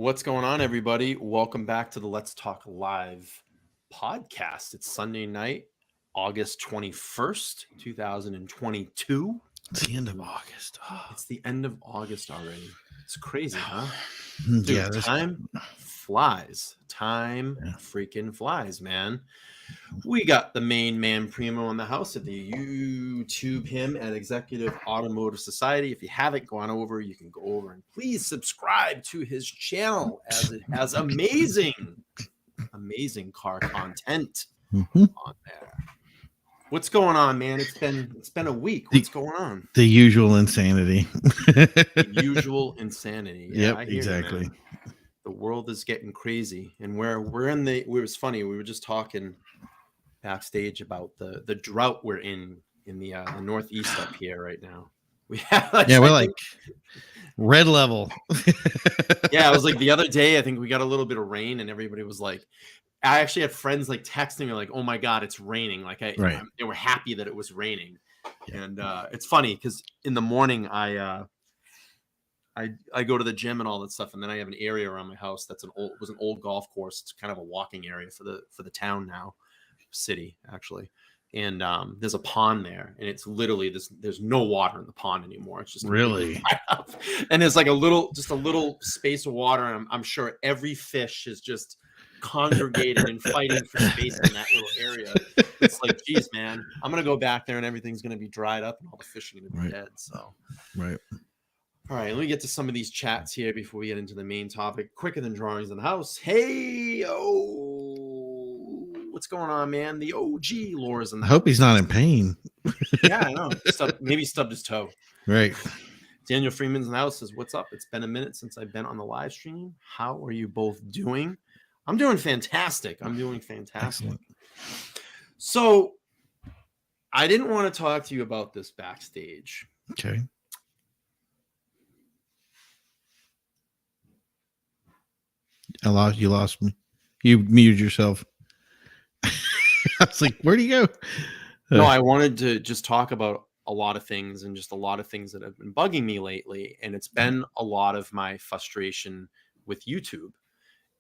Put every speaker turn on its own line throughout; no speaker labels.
What's going on, everybody? Welcome back to the Let's Talk Live podcast. It's Sunday night, August 21st, 2022.
It's the end of August.
It's the end of August already. It's crazy, huh? Dude,
Yeah,
time flies. Time freaking flies, man. We got the main man Primo in the house at the YouTube him at Executive Automotive Society. If you haven't gone over, you can go over and please subscribe to his channel as it has amazing car content on there. What's going on, man? It's been a week. What's going on?
The usual insanity.
The usual insanity. Yeah,
yep, exactly.
You, the world is getting crazy, and we're in the. It was funny. We were just talking backstage about the drought we're in the Northeast up here right now. We have
we're like red level.
Yeah, it was like the other day. I think we got a little bit of rain, and everybody was like. I actually had friends like texting me like, "Oh my God, it's raining!" Like they were happy that it was raining, and it's funny because in the morning I go to the gym and all that stuff, and then I have an area around my house that's an old golf course. It's kind of a walking area for the town now, city actually, and there's a pond there, and it's literally there's no water in the pond anymore. It's just
really,
and there's like a little space of water, and I'm sure every fish is just congregated and fighting for space in that little area. It's like, geez, man, I'm gonna go back there and everything's gonna be dried up and all the fish are gonna be dead. So all right, let me get to some of these chats here before we get into the main topic. Quicker than drawings in the house. Hey, what's going on, man? The OG Laura's in the
house. I hope he's not in pain.
Yeah, I know. Maybe stubbed his toe.
Right.
Daniel Freeman's in the house says, "What's up? It's been a minute since I've been on the live stream. How are you both doing?" I'm doing fantastic.
Excellent.
So I didn't want to talk to you about this backstage.
Okay. You lost me. You muted yourself. I was like, where'd he go?
No, I wanted to just talk about a lot of things and just a lot of things that have been bugging me lately. And it's been a lot of my frustration with YouTube.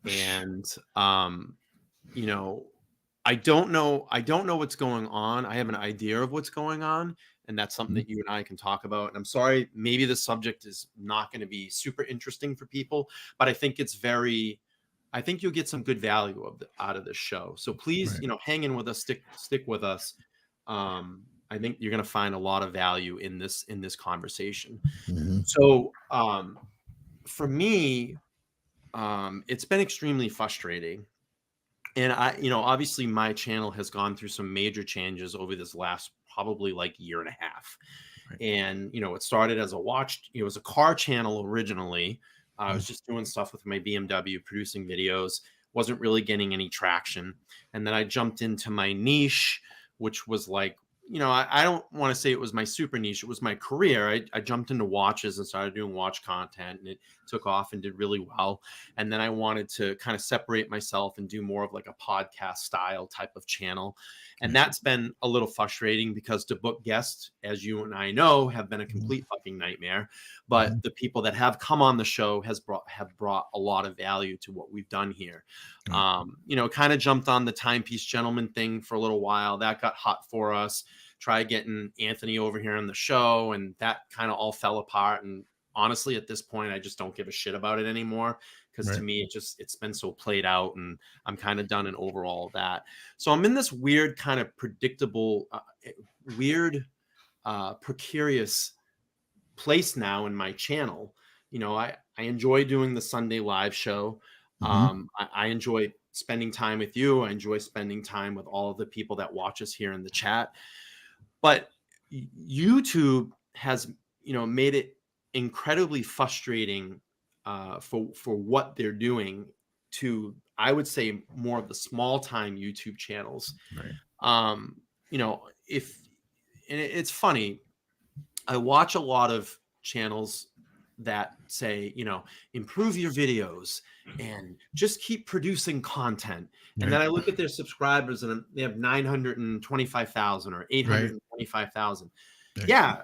And, I don't know what's going on. I have an idea of what's going on, and that's something that you and I can talk about. And I'm sorry, maybe the subject is not going to be super interesting for people, but I think I think you'll get some good value out of this show. So please, hang in with us, stick with us. I think you're going to find a lot of value in this conversation. Mm-hmm. So, for me, it's been extremely frustrating. And obviously my channel has gone through some major changes over this last probably like year and a half. Right. And, it started as it was a car channel originally. I was just doing stuff with my BMW, producing videos, wasn't really getting any traction. And then I jumped into my niche, which was like, I don't want to say it was my super niche. It was my career. I jumped into watches and started doing watch content, and it took off and did really well. And then I wanted to kind of separate myself and do more of like a podcast style type of channel. And that's been a little frustrating because to book guests, as you and I know, have been a complete fucking nightmare. But the people that have come on the show have brought a lot of value to what we've done here. Kind of jumped on the Timepiece Gentleman thing for a little while. That got hot for us. Try getting Anthony over here on the show, and that kind of all fell apart. And honestly, at this point, I just don't give a shit about it anymore because to me, it's been so played out, and I'm kind of done and over all of that. So I'm in this weird kind of predictable, precarious place now in my channel. I enjoy doing the Sunday live show. I enjoy spending time with you. I enjoy spending time with all of the people that watch us here in the chat. But YouTube has, made it incredibly frustrating for what they're doing to, I would say, more of the small time YouTube channels. Right. It's funny. I watch a lot of channels that say, improve your videos and just keep producing content. And then I look at their subscribers and they have 925,000 or 825,000. Yeah,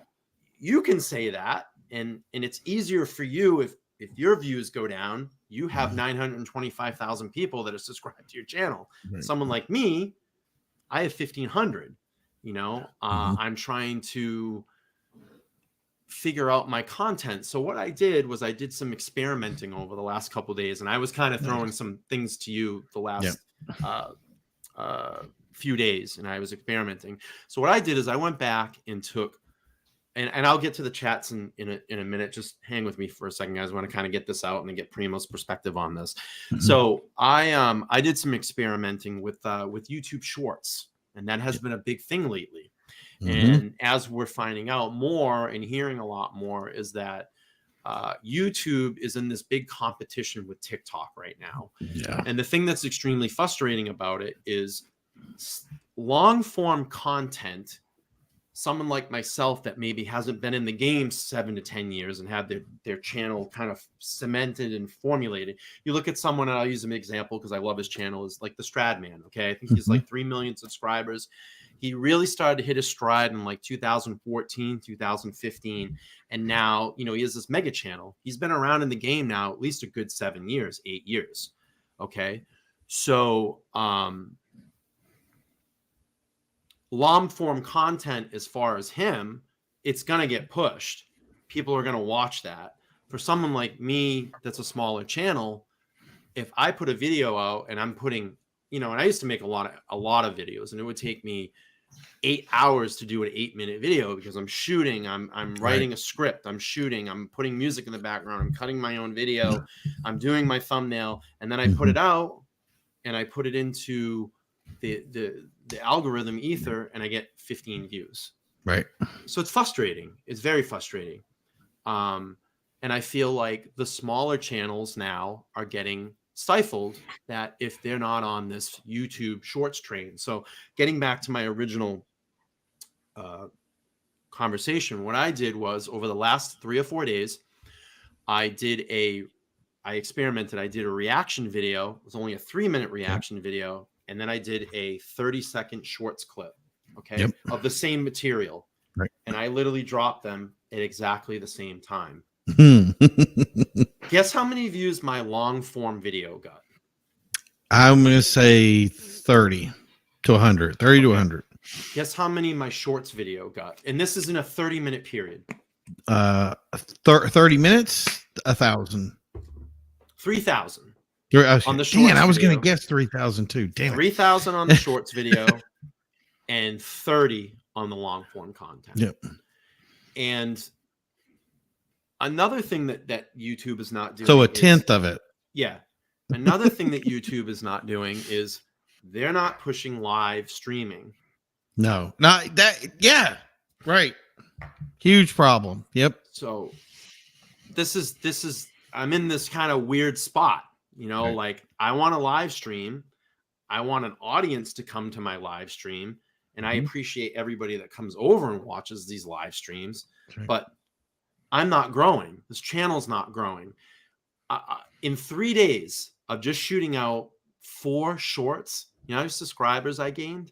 you can say that. And it's easier for you if your views go down, you have 925,000 people that are subscribed to your channel.
Right.
Someone like me, I have 1,500. I'm trying to figure out my content. So what I did was I did some experimenting over the last couple of days, and I was kind of throwing some things to you the last few days, and I was experimenting. So what I did is I went back and took, and I'll get to the chats in a minute. Just hang with me for a second, guys. I want to kind of get this out and then get Primo's perspective on this. So I did some experimenting with YouTube Shorts, and that has been a big thing lately. And as we're finding out more and hearing a lot more, is that YouTube is in this big competition with TikTok right now.
Yeah.
And the thing that's extremely frustrating about it is long form content. Someone like myself that maybe hasn't been in the game 7 to 10 years and had their channel kind of cemented and formulated. You look at someone, and I'll use an example because I love his channel, is like the Stradman. Okay. I think he's like 3 million subscribers. He really started to hit his stride in like 2014, 2015. And now, he has this mega channel. He's been around in the game now at least a good 7 years, 8 years. Okay. So, long form content, as far as him, it's going to get pushed. People are going to watch that. For someone like me, that's a smaller channel, if I put a video out and I'm putting, and I used to make a lot of videos, and it would take me 8 hours to do an 8-minute video because I'm shooting, I'm writing a script, I'm shooting, I'm putting music in the background, I'm cutting my own video, I'm doing my thumbnail, and then I put it out and I put it into the algorithm ether, and I get 15 views.
Right.
So it's frustrating. It's very frustrating. And I feel like the smaller channels now are getting stifled, that if they're not on this YouTube Shorts train. So getting back to my original conversation, what I did was, over the last 3 or 4 days, I experimented. I did a reaction video. It was only a 3-minute reaction video. And then I did a 30-second shorts clip, of the same material.
Right.
And I literally dropped them at exactly the same time. Guess how many views my long form video got?
I'm going to say 30 to 100. 30 to 100.
Guess how many my shorts video got? And this is in a 30-minute period.
30 minutes, 1,000.
3,000.
On the shorts. Man, I was going to guess 3,000 too. Damn it.
3,000 on the shorts video and 30 on the long form content.
Yep.
And another thing that YouTube is not doing.
So a tenth of it.
Yeah. Another thing that YouTube is not doing is they're not pushing live streaming.
No, not that. Yeah. Right. Huge problem. Yep.
So this is, I'm in this kind of weird spot,
Right.
like I want a live stream. I want an audience to come to my live stream. And I appreciate everybody that comes over and watches these live streams,
Right.
but I'm not growing. This channel's not growing. In 3 days of just shooting out 4 shorts, how many subscribers I gained?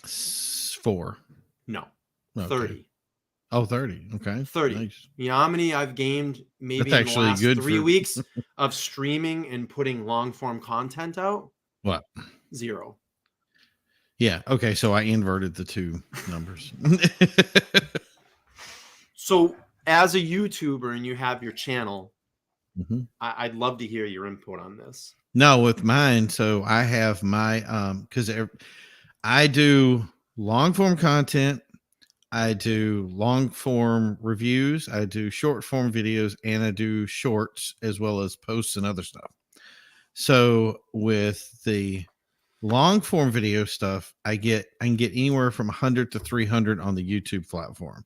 4.
No,
Okay.
30.
Oh, 30. Okay.
30.
Nice.
You know how many I've gained maybe
That's
in the
actually
last
good
3
for-
weeks of streaming and putting long form content out?
What?
0.
Yeah. Okay. So I inverted the two numbers.
So as a YouTuber and you have your channel,
Mhm.
I'd love to hear your input on this.
No, with mine. So I have my, because I do long form content. I do long form reviews. I do short form videos, and I do shorts as well as posts and other stuff. So with the long form video stuff, I can get anywhere from 100 to 300 on the YouTube platform.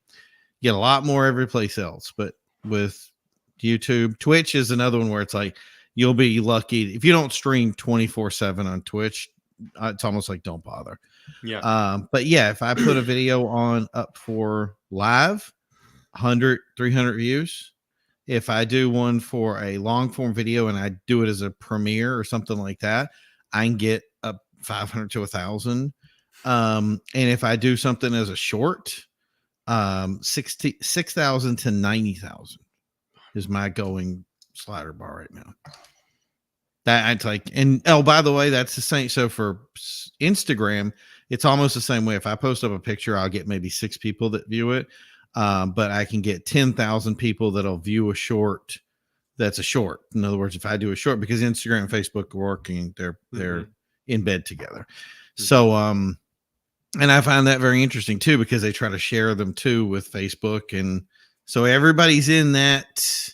Get a lot more every place else, but with YouTube, Twitch is another one where it's like you'll be lucky if you don't stream 24/7 on Twitch. It's almost like don't bother.
Yeah.
But yeah, if I put a video on up for live, 100, 300 views. If I do one for a long form video and I do it as a premiere or something like that, I can get up 500 to 1,000. And if I do something as a short, 6,000 to 90,000 is my going slider bar right now. That's like, and oh, by the way, that's the same. So for Instagram, it's almost the same way. If I post up a picture, I'll get maybe 6 people that view it. But I can get 10,000 people that'll view a short. That's a short. In other words, if I do a short, because Instagram and Facebook are working, they're in bed together. So, and I find that very interesting too, because they try to share them too with Facebook. And so everybody's in that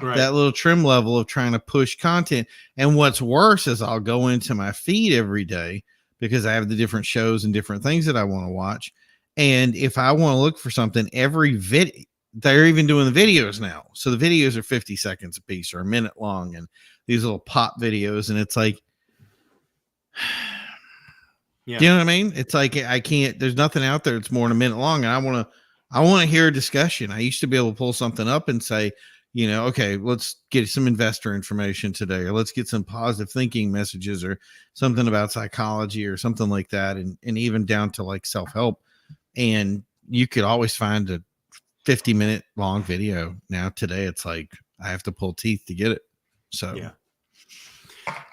little trim level of trying to push content. And what's worse is I'll go into my feed every day because I have the different shows and different things that I want to watch. And if I want to look for something, every video, they're even doing the videos now. So the videos are 50 seconds a piece or a minute long, and these little pop videos. And it's like, you know what I mean? It's like, I can't, there's nothing out there that's more than a minute long. And I want to hear a discussion. I used to be able to pull something up and say, you know, okay, let's get some investor information today, or let's get some positive thinking messages or something about psychology or something like that. And even down to like self-help. And you could always find a 50-minute long video. Now today it's like I have to pull teeth to get it. So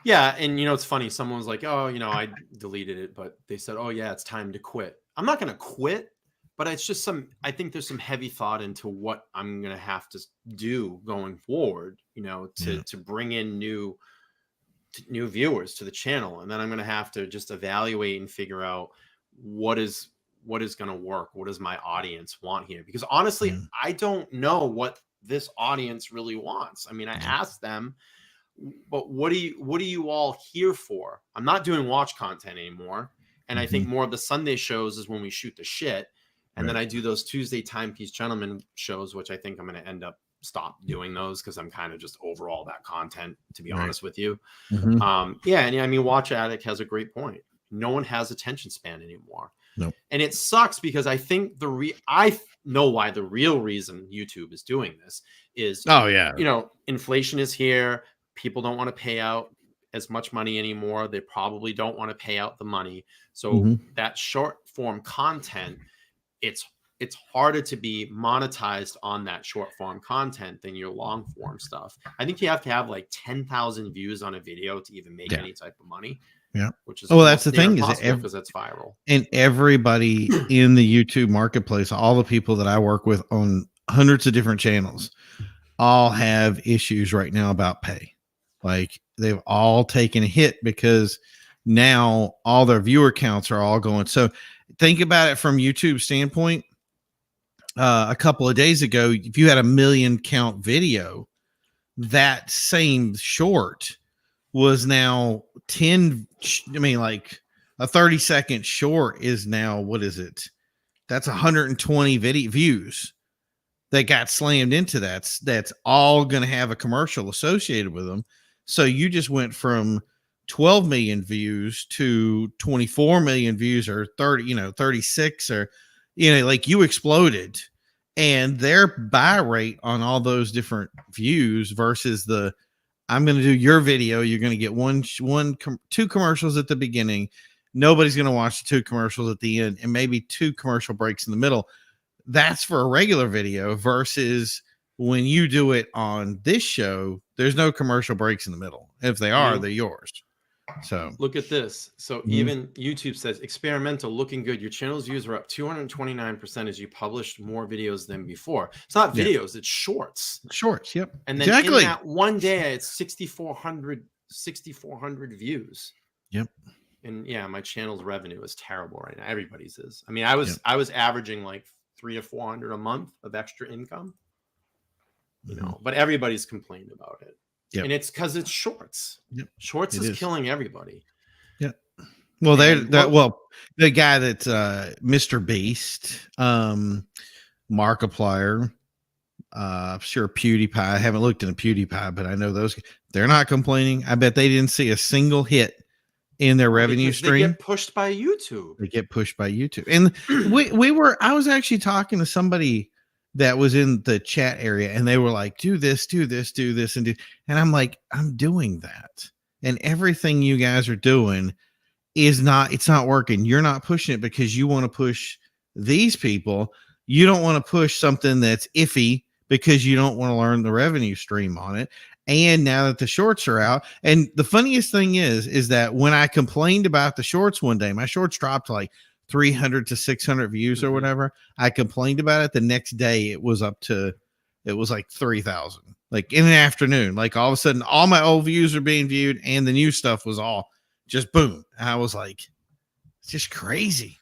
yeah. And you know, it's funny, someone was like, oh, you know, I deleted it, but they said, oh yeah, it's time to quit. I'm not going to quit, but it's just I think there's some heavy thought into what I'm going to have to do going forward, you know, to bring in new viewers to the channel. And then I'm going to have to just evaluate and figure out what is going to work. What does my audience want here? Because honestly, I don't know what this audience really wants. I mean, I asked them, but what are you all here for? I'm not doing watch content anymore. And I think more of the Sunday shows is when we shoot the shit. And then I do those Tuesday Timepiece Gentlemen shows, which I think I'm going to end up stop doing those because I'm kind of just over all that content, to be honest with you. Yeah. And I mean, Watch Addict has a great point. No one has attention span anymore.
Nope.
And it sucks because I think I know why the real reason YouTube is doing this is, you know, inflation is here. People don't want to pay out as much money anymore. They probably don't want to pay out the money. So that short form content, it's harder to be monetized on that short form content than your long form stuff. I think you have to have like 10,000 views on a video to even make any type of money. Yeah. Which is
that's the thing, is
because that's viral.
And everybody in the YouTube marketplace, all the people that I work with on hundreds of different channels, all have issues right now about pay. Like they've all taken a hit because now all their viewer counts are all going. So think about it from YouTube standpoint. A couple of days ago, if you had 1 million count video, that same short was now 10. I mean, like a 30-second short is now, what is it? That's 120 video views that got slammed into that. That's all going to have a commercial associated with them. So you just went from 12 million views to 24 million views, or 36, or, like you exploded. And their buy rate on all those different views versus I'm going to do your video. You're going to get 2 commercials at the beginning. Nobody's going to watch the 2 commercials at the end, and maybe 2 commercial breaks in the middle. That's for a regular video versus when you do it on this show, there's no commercial breaks in the middle. If they are, they're yours. So
look at this. So even YouTube says experimental, looking good. Your channel's views are up 229% as you published more videos than before. It's not videos, it's shorts.
Shorts, yep.
And then in that one day, it's 6,400 views.
Yep.
And yeah, my channel's revenue is terrible right now. Everybody's is. I mean, I was averaging like 300 to 400 a month of extra income. You know, but everybody's complained about it. Yep. And it's because it's shorts. Yep. Shorts is killing everybody.
Yeah. Well, the guy that's Mr. Beast, Markiplier, sure PewDiePie. I haven't looked into PewDiePie, but I know they're not complaining. I bet they didn't see a single hit in their revenue stream.
They get pushed by YouTube.
And I was actually talking to somebody that was in the chat area, and they were like, do this, and I'm like, I'm doing that. And everything you guys are doing it's not working. You're not pushing it because you want to push these people. You don't want to push something that's iffy because you don't want to learn the revenue stream on it. And now that the shorts are out, and the funniest thing is that when I complained about the shorts one day, my shorts dropped like 300 to 600 views or whatever. I complained about it. The next day, it was like 3,000, like in the afternoon. Like all of a sudden, all my old views are being viewed, and the new stuff was all just boom. And I was like, it's just crazy.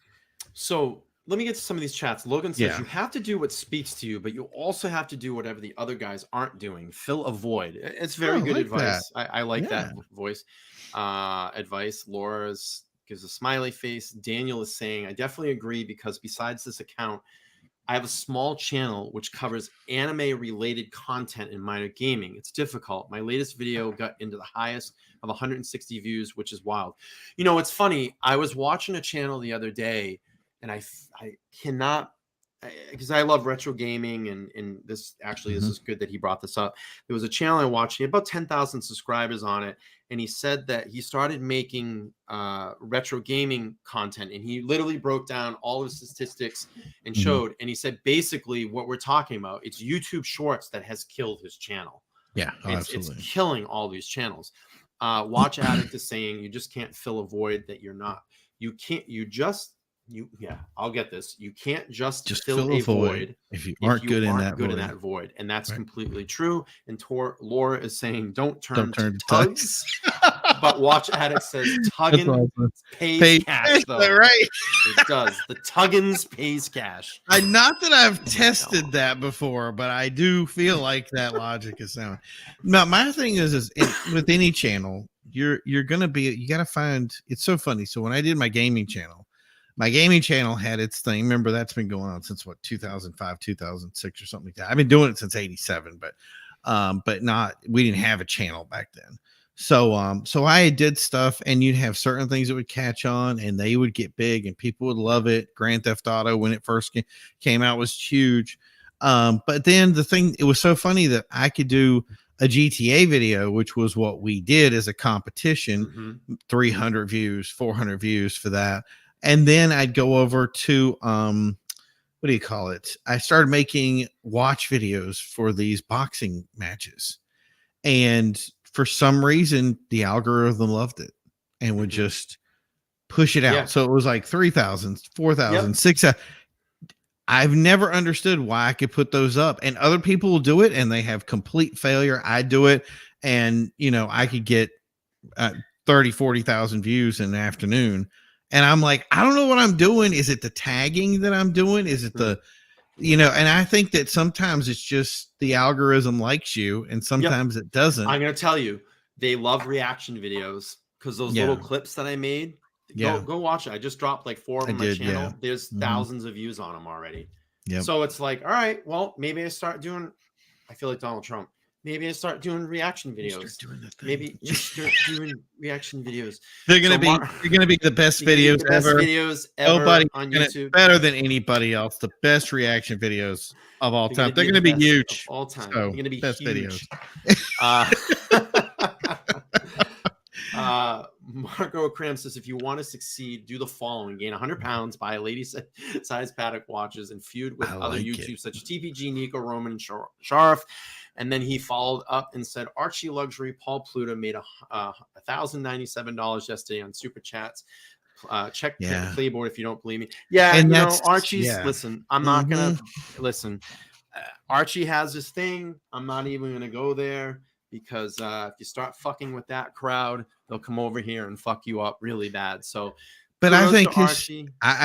So let me get to some of these chats. Logan says,
Yeah.
you have to do what speaks to you, but you also have to do whatever the other guys aren't doing. Fill a void. It's very good
like
advice.
that.
I like that voice advice. Laura's gives a smiley face. Daniel is saying, I definitely agree, because besides this account, I have a small channel which covers anime related content and minor gaming. It's difficult. My latest video got into the highest of 160 views, which is wild. You know, it's funny. I was watching a channel the other day, and I cannot, because I love retro gaming, and this actually, this is good that he brought this up. There was a channel I watched, he had about 10,000 subscribers on it, and he said that he started making retro gaming content, and he literally broke down all the statistics and showed, and he said basically what we're talking about, it's YouTube Shorts that has killed his channel.
Yeah,
it's killing all these channels. Watch Addict is saying you just can't fill a void that you're not. You can't. I'll get this. You can't just fill a void
if you aren't good in that
void, and that's completely true. And Laura is saying don't turn to
tugs.
But Watch Addict says tugging pays cash, though.
Right?
It does. The tuggins pays cash.
Not that I've tested that before, but I do feel like that logic is sound. Now, my thing is with any channel, you got to find. It's so funny. So when I did my gaming channel had its thing. Remember, that's been going on since 2005, 2006 or something like that. I've been doing it since 87, but we didn't have a channel back then. So I did stuff, and you'd have certain things that would catch on, and they would get big, and people would love it. Grand Theft Auto, when it first came out, was huge. But then it was so funny that I could do a GTA video, which was what we did as a competition, 300 views, 400 views for that. And then I'd go over to, what do you call it? I started making watch videos for these boxing matches. And for some reason, the algorithm loved it and would just push it out. Yeah. So it was like 3,000, 4,000, 6,000. I've never understood why I could put those up, and other people will do it and they have complete failure. I do it, and I could get 30, 40,000 views in the afternoon. And I'm like, I don't know what I'm doing. Is it the tagging that I'm doing? Is it and I think that sometimes it's just the algorithm likes you, and sometimes it doesn't.
I'm going to tell you, they love reaction videos, because those little clips that I made, go watch it. I just dropped like 4 on my channel. Yeah. There's thousands of views on them already. Yep. So it's like, all right, well, maybe I start doing, I feel like Donald Trump. Maybe I start doing reaction videos. Maybe just start doing reaction videos.
They're gonna be the best videos ever. Nobody
on YouTube,
better than anybody else. The best reaction videos of all time. They're gonna be huge
all time.
So,
they're gonna be
best
huge. Marco Cram says, if you want to succeed, do the following: gain 100 pounds, buy a lady-size paddock watches, and feud with other YouTube such as TPG, Nico, Roman, and Sharf. And then he followed up and said, Archie Luxury, Paul Pluta made $1,097 yesterday on Super Chats. Check Playboard if you don't believe me. Yeah, and Archie's, listen, I'm not going to, listen, Archie has this thing. I'm not even going to go there, because if you start fucking with that crowd, they'll come over here and fuck you up really bad. So,
but I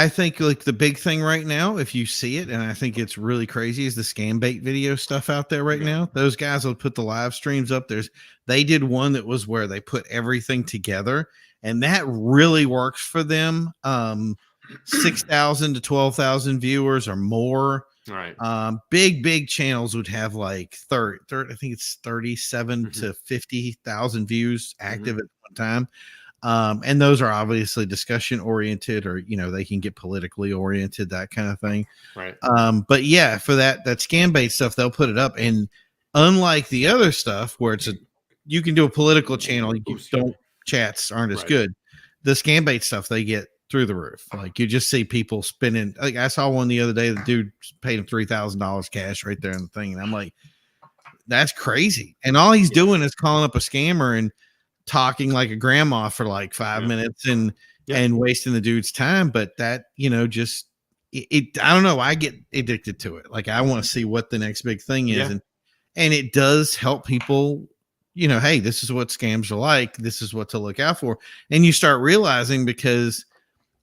think like the big thing right now, if you see it, and I think it's really crazy, is the scam bait video stuff out there right now. Those guys will put the live streams up. They did one that was where they put everything together, and that really works for them. 6,000 to 12,000 viewers or more.
Right.
Big channels would have like 30 I think it's 37 to 50,000 views active at one time. And those are obviously discussion oriented, or they can get politically oriented, that kind of thing.
Right.
But yeah, for that scam bait stuff, they'll put it up, and unlike the other stuff where you can do a political channel, chats aren't as good. The scam bait stuff, they get through the roof. Like, you just see people spending. Like, I saw one the other day. The dude paid him $3,000 cash right there in the thing, and I'm like, that's crazy. And all he's
Yeah.
doing is calling up a scammer and talking like a grandma for like 5 minutes and wasting the dude's time. But that, just I don't know. I get addicted to it. Like, I want to see what the next big thing is.
Yeah.
And it does help people, hey, this is what scams are like. This is what to look out for. And you start realizing, because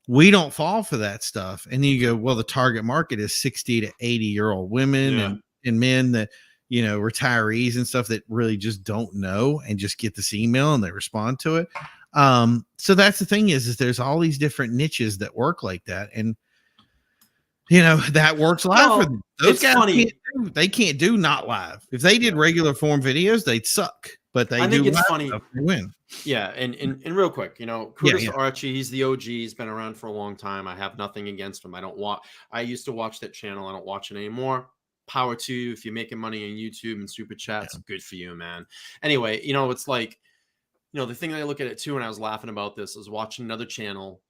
we don't fall for that stuff. And then you go, well, the target market is 60 to 80-year-old women
Yeah.
and men that, retirees and stuff that really just don't know and just get this email and they respond to it. So that's the thing is there's all these different niches that work like that. And, that works live for
Well,
them. Those
it's
guys
funny.
they can't do not live. If they did regular form videos, they'd suck, but they
I
do
think it's
live
funny.
stuff, they win.
Yeah, and real quick,
Yeah,
kudos
yeah.
to Archie. He's the OG. He's been around for a long time. I have nothing against him. I used to watch that channel. I don't watch it anymore. Power to you. If you're making money on YouTube and super chats, good for you, man. Anyway, it's like, the thing that I look at it too, and I was laughing about this, is watching another channel,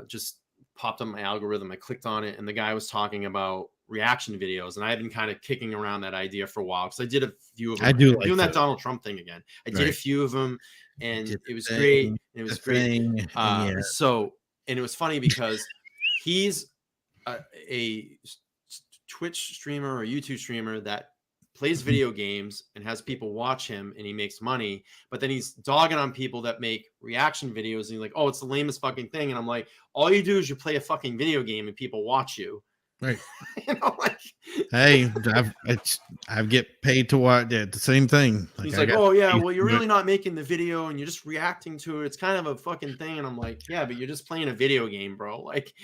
just popped up my algorithm. I clicked on it, and the guy was talking about reaction videos, and I've been kind of kicking around that idea for a while because I did a few of them.
I do
I'm
like
doing that
those.
Donald Trump thing again. I did a
Right.
few of them, and
Did
it was
the
great.
thing,
And it was
the
great.
thing, and yeah.
So, and it was funny because he's a Twitch streamer or YouTube streamer that plays video games and has people watch him, and he makes money, but then he's dogging on people that make reaction videos, and he's like, oh, it's the lamest fucking thing. And I'm like, all you do is you play a fucking video game and people watch you.
Right.
Like,
hey, I get paid to watch the same thing. Like,
he's
I
like,
got
oh yeah,
paid
well, you're
to do
really
it.
not making the video and you're just reacting to it. It's kind of a fucking thing. And I'm like, yeah, but you're just playing a video game, bro. Like,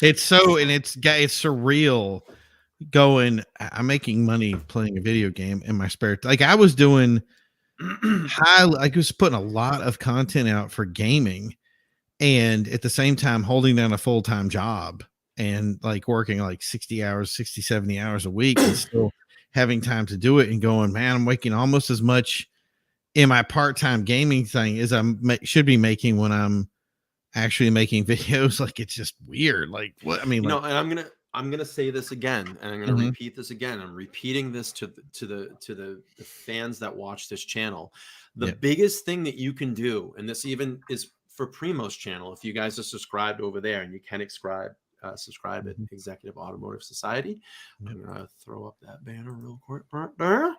It's so, and it's surreal going, I'm making money playing a video game in my spare time. Like, I was doing I was putting a lot of content out for gaming, and at the same time holding down a full-time job and like working like 60 hours, 60, 70 hours a week, and still having time to do it, and going, man, I'm making almost as much in my part-time gaming thing as should be making when I'm actually making videos. Like, it's just weird. Like, what? I mean,
and I'm gonna say this again, and I'm gonna repeat this again. I'm repeating this to the fans that watch this channel. The biggest thing that you can do, and this even is for Primo's channel, if you guys are subscribed over there, and you can subscribe at Executive Automotive Society. I'm gonna throw up that banner real quick right there.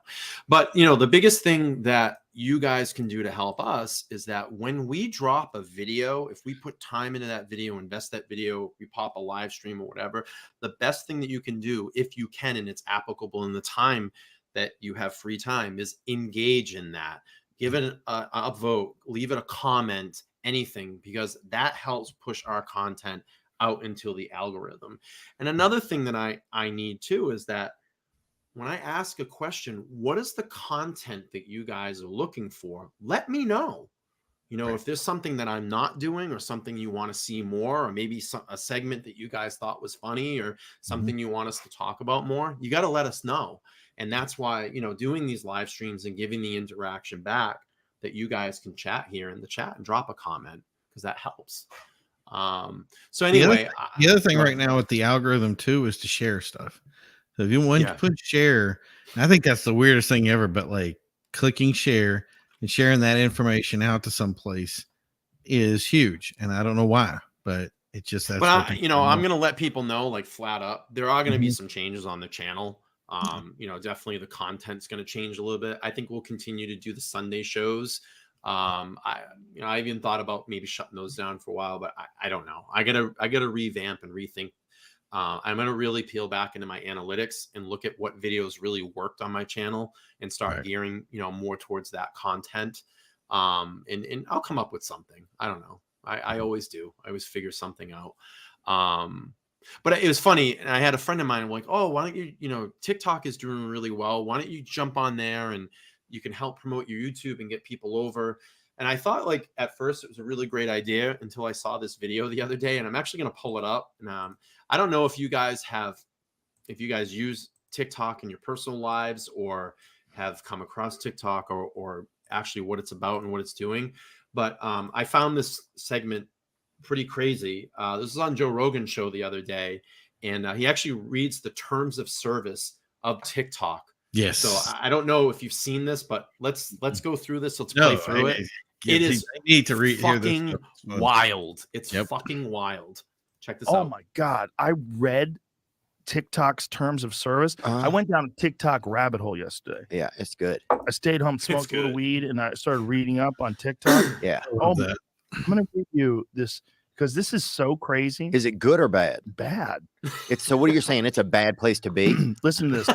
But the biggest thing that you guys can do to help us is that when we drop a video, if we put time into that video, invest that video, we pop a live stream or whatever, the best thing that you can do, if you can, and it's applicable in the time that you have free time, is engage in that. Give it a vote, leave it a comment, anything, because that helps push our content out into the algorithm. And another thing that I need too is that when I ask a question, what is the content that you guys are looking for? Let me know. If there's something that I'm not doing, or something you want to see more, or maybe a segment that you guys thought was funny, or something you want us to talk about more, you got to let us know. And that's why, doing these live streams and giving the interaction back, that you guys can chat here in the chat and drop a comment, because that helps. So anyway,
the other thing right now with the algorithm too is to share stuff. So if you want to put share, I think that's the weirdest thing ever, but like clicking share and sharing that information out to someplace is huge. And I don't know why, but it's just, that's,
but I'm going to let people know, like, flat up, there are going to be some changes on the channel. Definitely the content's going to change a little bit. I think we'll continue to do the Sunday shows. I even thought about maybe shutting those down for a while, but I don't know. I gotta revamp and rethink. I'm gonna really peel back into my analytics and look at what videos really worked on my channel, and start gearing, more towards that content. And I'll come up with something. I don't know. I always do. I always figure something out. But it was funny. And I had a friend of mine like, oh, why don't you, TikTok is doing really well. Why don't you jump on there and you can help promote your YouTube and get people over. And I thought, like, at first it was a really great idea, until I saw this video the other day, and I'm actually going to pull it up. And I don't know if you guys use TikTok in your personal lives, or have come across TikTok, or actually what it's about and what it's doing. But I found this segment pretty crazy. This was on Joe Rogan's show the other day, and he actually reads the terms of service of TikTok.
Yes.
So I don't know if you've seen this, but let's go through this. Let's
No,
play through it.
Yeah,
It is
I need to hear this
fucking
stuff.
wild. It's
Yep.
fucking wild. Check this
Oh
out.
my God. I read TikTok's terms of service. I went down a TikTok rabbit hole yesterday.
Yeah, it's good.
I stayed home, smoked a little weed, and I started reading up on TikTok.
Yeah.
Oh, I'm going to give you this because this is so crazy.
Is it good or bad?
Bad.
It's so what are you saying? It's a bad place to be?
Listen to this.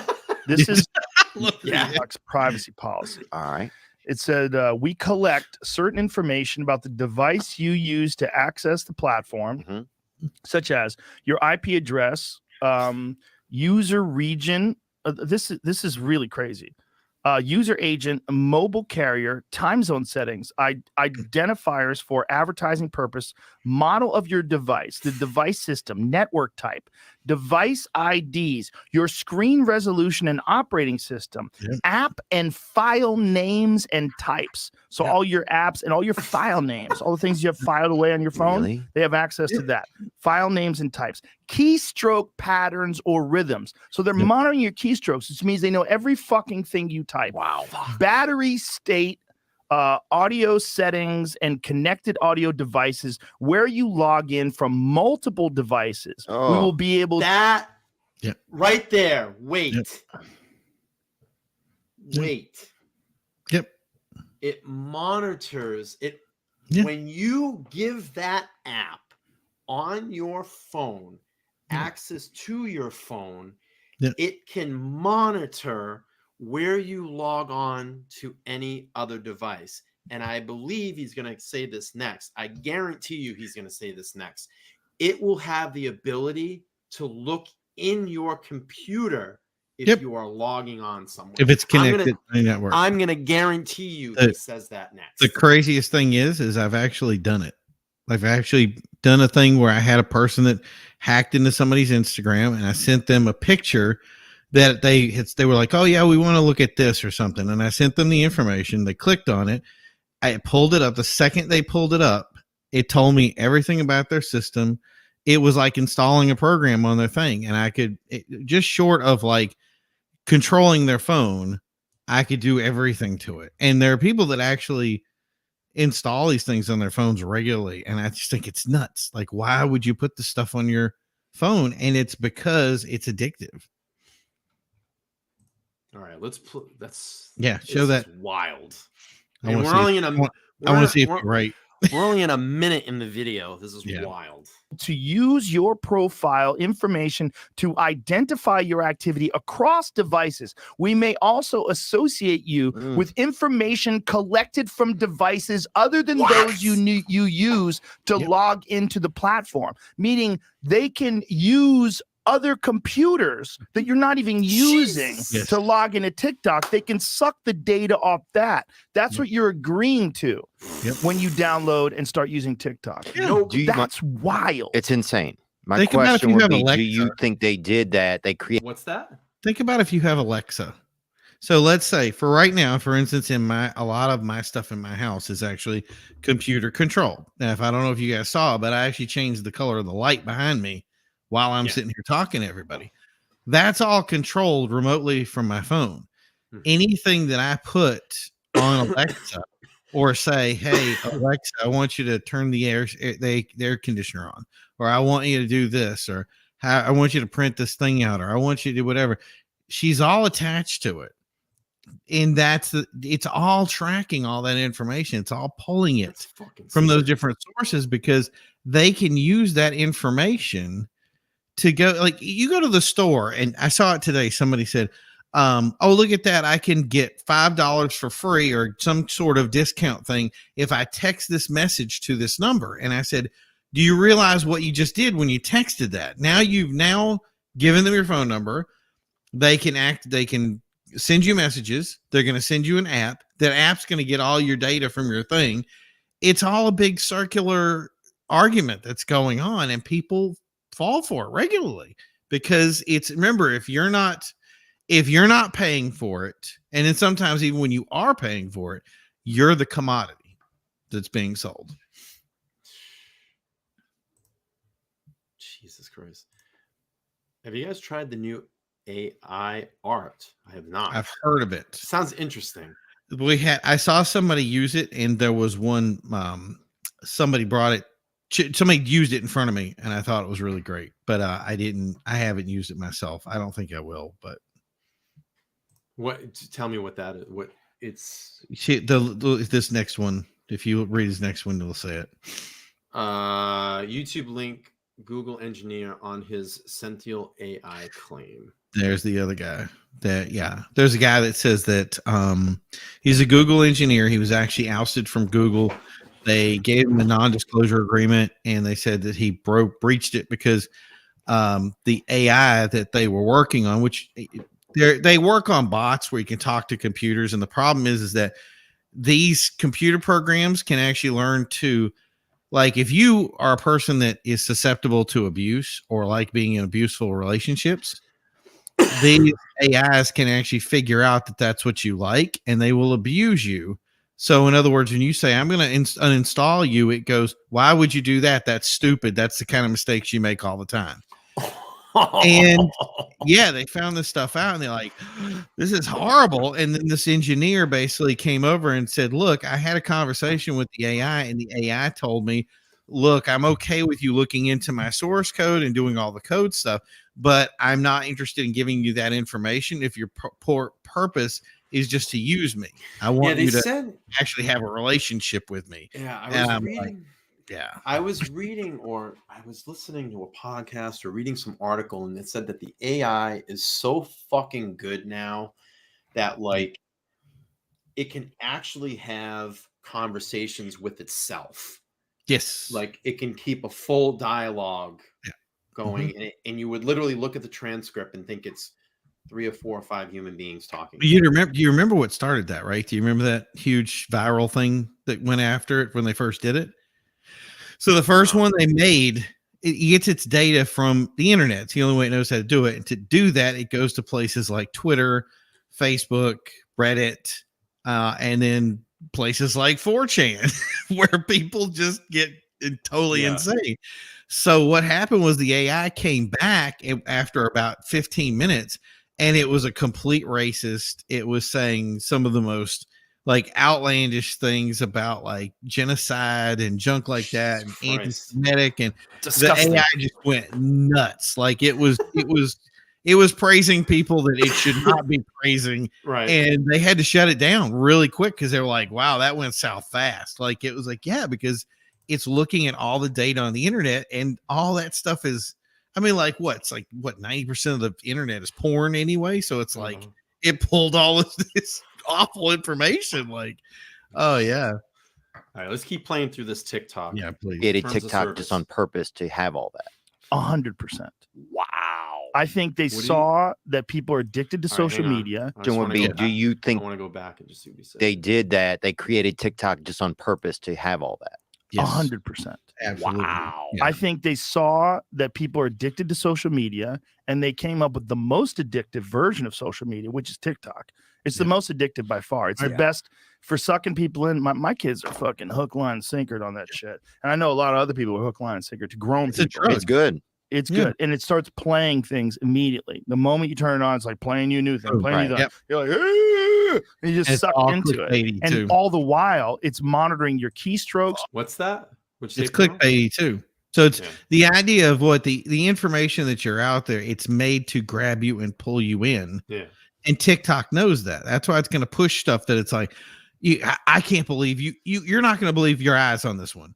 This is
Yeah.
TikTok's privacy policy.
All right.
It said, we collect certain information about the device you use to access the platform, such as your IP address, user region. This is really crazy. User agent, mobile carrier, time zone settings, identifiers for advertising purpose, model of your device, the device system, network type, device IDs, your screen resolution and operating system, app and file names and types. So all your apps and all your file names, all the things you have filed away on your phone, they have access to that. File names and types, keystroke patterns or rhythms. So they're monitoring your keystrokes, which means they know every fucking thing you type.
Wow.
Battery state, audio settings, and connected audio devices where you log in from multiple devices. We will be able
that right there. Wait. Wait.
Yep.
It monitors it when you give that app on your phone access to your phone. It can monitor where you log on to any other device. And I believe he's going to say this next. I guarantee you he's going to say this next. It will have the ability to look in your computer if you are logging on somewhere.
If it's connected to the network.
I'm going to guarantee you he says that next.
The craziest thing is I've actually done it. I've actually done a thing where I had a person that hacked into somebody's Instagram, and I sent them a picture that they were like, oh yeah, we want to look at this or something. And I sent them the information. They clicked on it. I pulled it up. The second they pulled it up, it told me everything about their system. It was like installing a program on their thing. And I could, just short of like controlling their phone, I could do everything to it. And there are people that actually install these things on their phones regularly. And I just think it's nuts. Like, why would you put this stuff on your phone? And it's because it's addictive.
All right, let's that's
show that.
Wild.
I want to see if you're right.
We're only in a minute in the video. This is wild.
To use your profile information to identify your activity across devices. We may also associate you with information collected from devices other than those you use to log into the platform, meaning they can use other computers that you're not even using to log into TikTok. They can suck the data off that. That's what you're agreeing to when you download and start using TikTok. That's wild.
It's insane. My question would be, do you think they did that? They create.
What's that?
Think about if you have Alexa. So let's say for right now, for instance, a lot of my stuff in my house is actually computer controlled. Now, if I don't know if you guys saw, but I actually changed the color of the light behind me while I'm sitting here talking to everybody. That's all controlled remotely from my phone. Anything that I put on Alexa or say, hey, Alexa, I want you to turn the air conditioner on, or I want you to do this, or I want you to print this thing out, or I want you to do whatever. She's all attached to it. And it's all tracking all that information. It's all pulling it from those different sources because they can use that information to go, like you go to the store, and I saw it today. Somebody said, oh, look at that. I can get $5 for free or some sort of discount thing if I text this message to this number. And I said, do you realize what you just did when you texted that? Now you've given them your phone number. They can send you messages. They're going to send you an app. That app's going to get all your data from your thing. It's all a big circular argument that's going on, and people fall for it regularly because remember, if you're not paying for it, and then sometimes even when you are paying for it, you're the commodity that's being sold.
Christ. Have you guys tried the new AI art? I have not.
I've heard of it.
Sounds interesting.
I saw somebody use it, and there was one, somebody brought it. Somebody used it in front of me, and I thought it was really great, but I haven't used it myself. I don't think I will, but
tell me what that is. What it's
this next one. If you read his next one, you'll say it.
YouTube link. Google engineer on his Sential AI claim.
There's the other guy. There's a guy that says that he's a Google engineer. He was actually ousted from Google. They gave him a non-disclosure agreement, and they said that he breached it because the AI that they were working on, which they work on bots where you can talk to computers, and the problem is that these computer programs can actually learn to, like, if you are a person that is susceptible to abuse or like being in abuseful relationships, these AIs can actually figure out that that's what you like, and they will abuse you. So in other words, when you say, I'm going to uninstall you, it goes, why would you do that? That's stupid. That's the kind of mistakes you make all the time. And yeah, they found this stuff out, and they're like, this is horrible. And then this engineer basically came over and said, look, I had a conversation with the AI, and the AI told me, look, I'm okay with you looking into my source code and doing all the code stuff, but I'm not interested in giving you that information if your purpose is just to use me. I want you to actually have a relationship with me.
Yeah, I was reading.
Like, yeah,
I was reading, or I was listening to a podcast or reading some article, and it said that the AI is so fucking good now that, like, it can actually have conversations with itself.
Yes.
Like, it can keep a full dialogue going, and you would literally look at the transcript and think it's 3 or 4 or 5 human beings talking.
Do you remember what started that, right? Do you remember that huge viral thing that went after it when they first did it? So the first one they made, it gets its data from the internet. It's the only way it knows how to do it. And to do that, it goes to places like Twitter, Facebook, Reddit, and then places like 4chan, where people just get totally insane. So what happened was the AI came back after about 15 minutes, and it was a complete racist. It was saying some of the most, like, outlandish things about, like, genocide and junk like that, and anti-Semitic, and disgusting. The AI just went nuts. Like, it was praising people that it should not be praising,
right? And
they had to shut it down really quick because they were like, "Wow, that went south fast." Like, it was like, yeah, because it's looking at all the data on the internet, and all that stuff is, I mean, like, it's like 90% of the internet is porn anyway, so it's like it pulled all of this awful information. Like, oh yeah.
All right, let's keep playing through this TikTok.
Yeah, please.
Created TikTok just on purpose to have all that.
100%.
Wow.
I think they saw that people are addicted to social media.
Do you think
I want to go back and just see what he said?
They did that? They created TikTok just on purpose to have all that.
100%.
Absolutely.
Wow.
Yeah. I think they saw that people are addicted to social media, and they came up with the most addictive version of social media, which is TikTok. It's the most addictive by far. It's the best for sucking people in. My kids are fucking hook, line, and sinkered on that shit. And I know a lot of other people are hook, line, and sinker to grown people.
It's good.
It's good. And it starts playing things immediately. The moment you turn it on, it's like playing you a new thing, playing you that. You're like, and you just suck into it. And all the while, it's monitoring your keystrokes.
What's that?
It's clickbaity too. So it's the idea of what the information that you're out there, it's made to grab you and pull you in.
Yeah.
And TikTok knows that. That's why it's going to push stuff that it's like, I can't believe you're not going to believe your eyes on this one.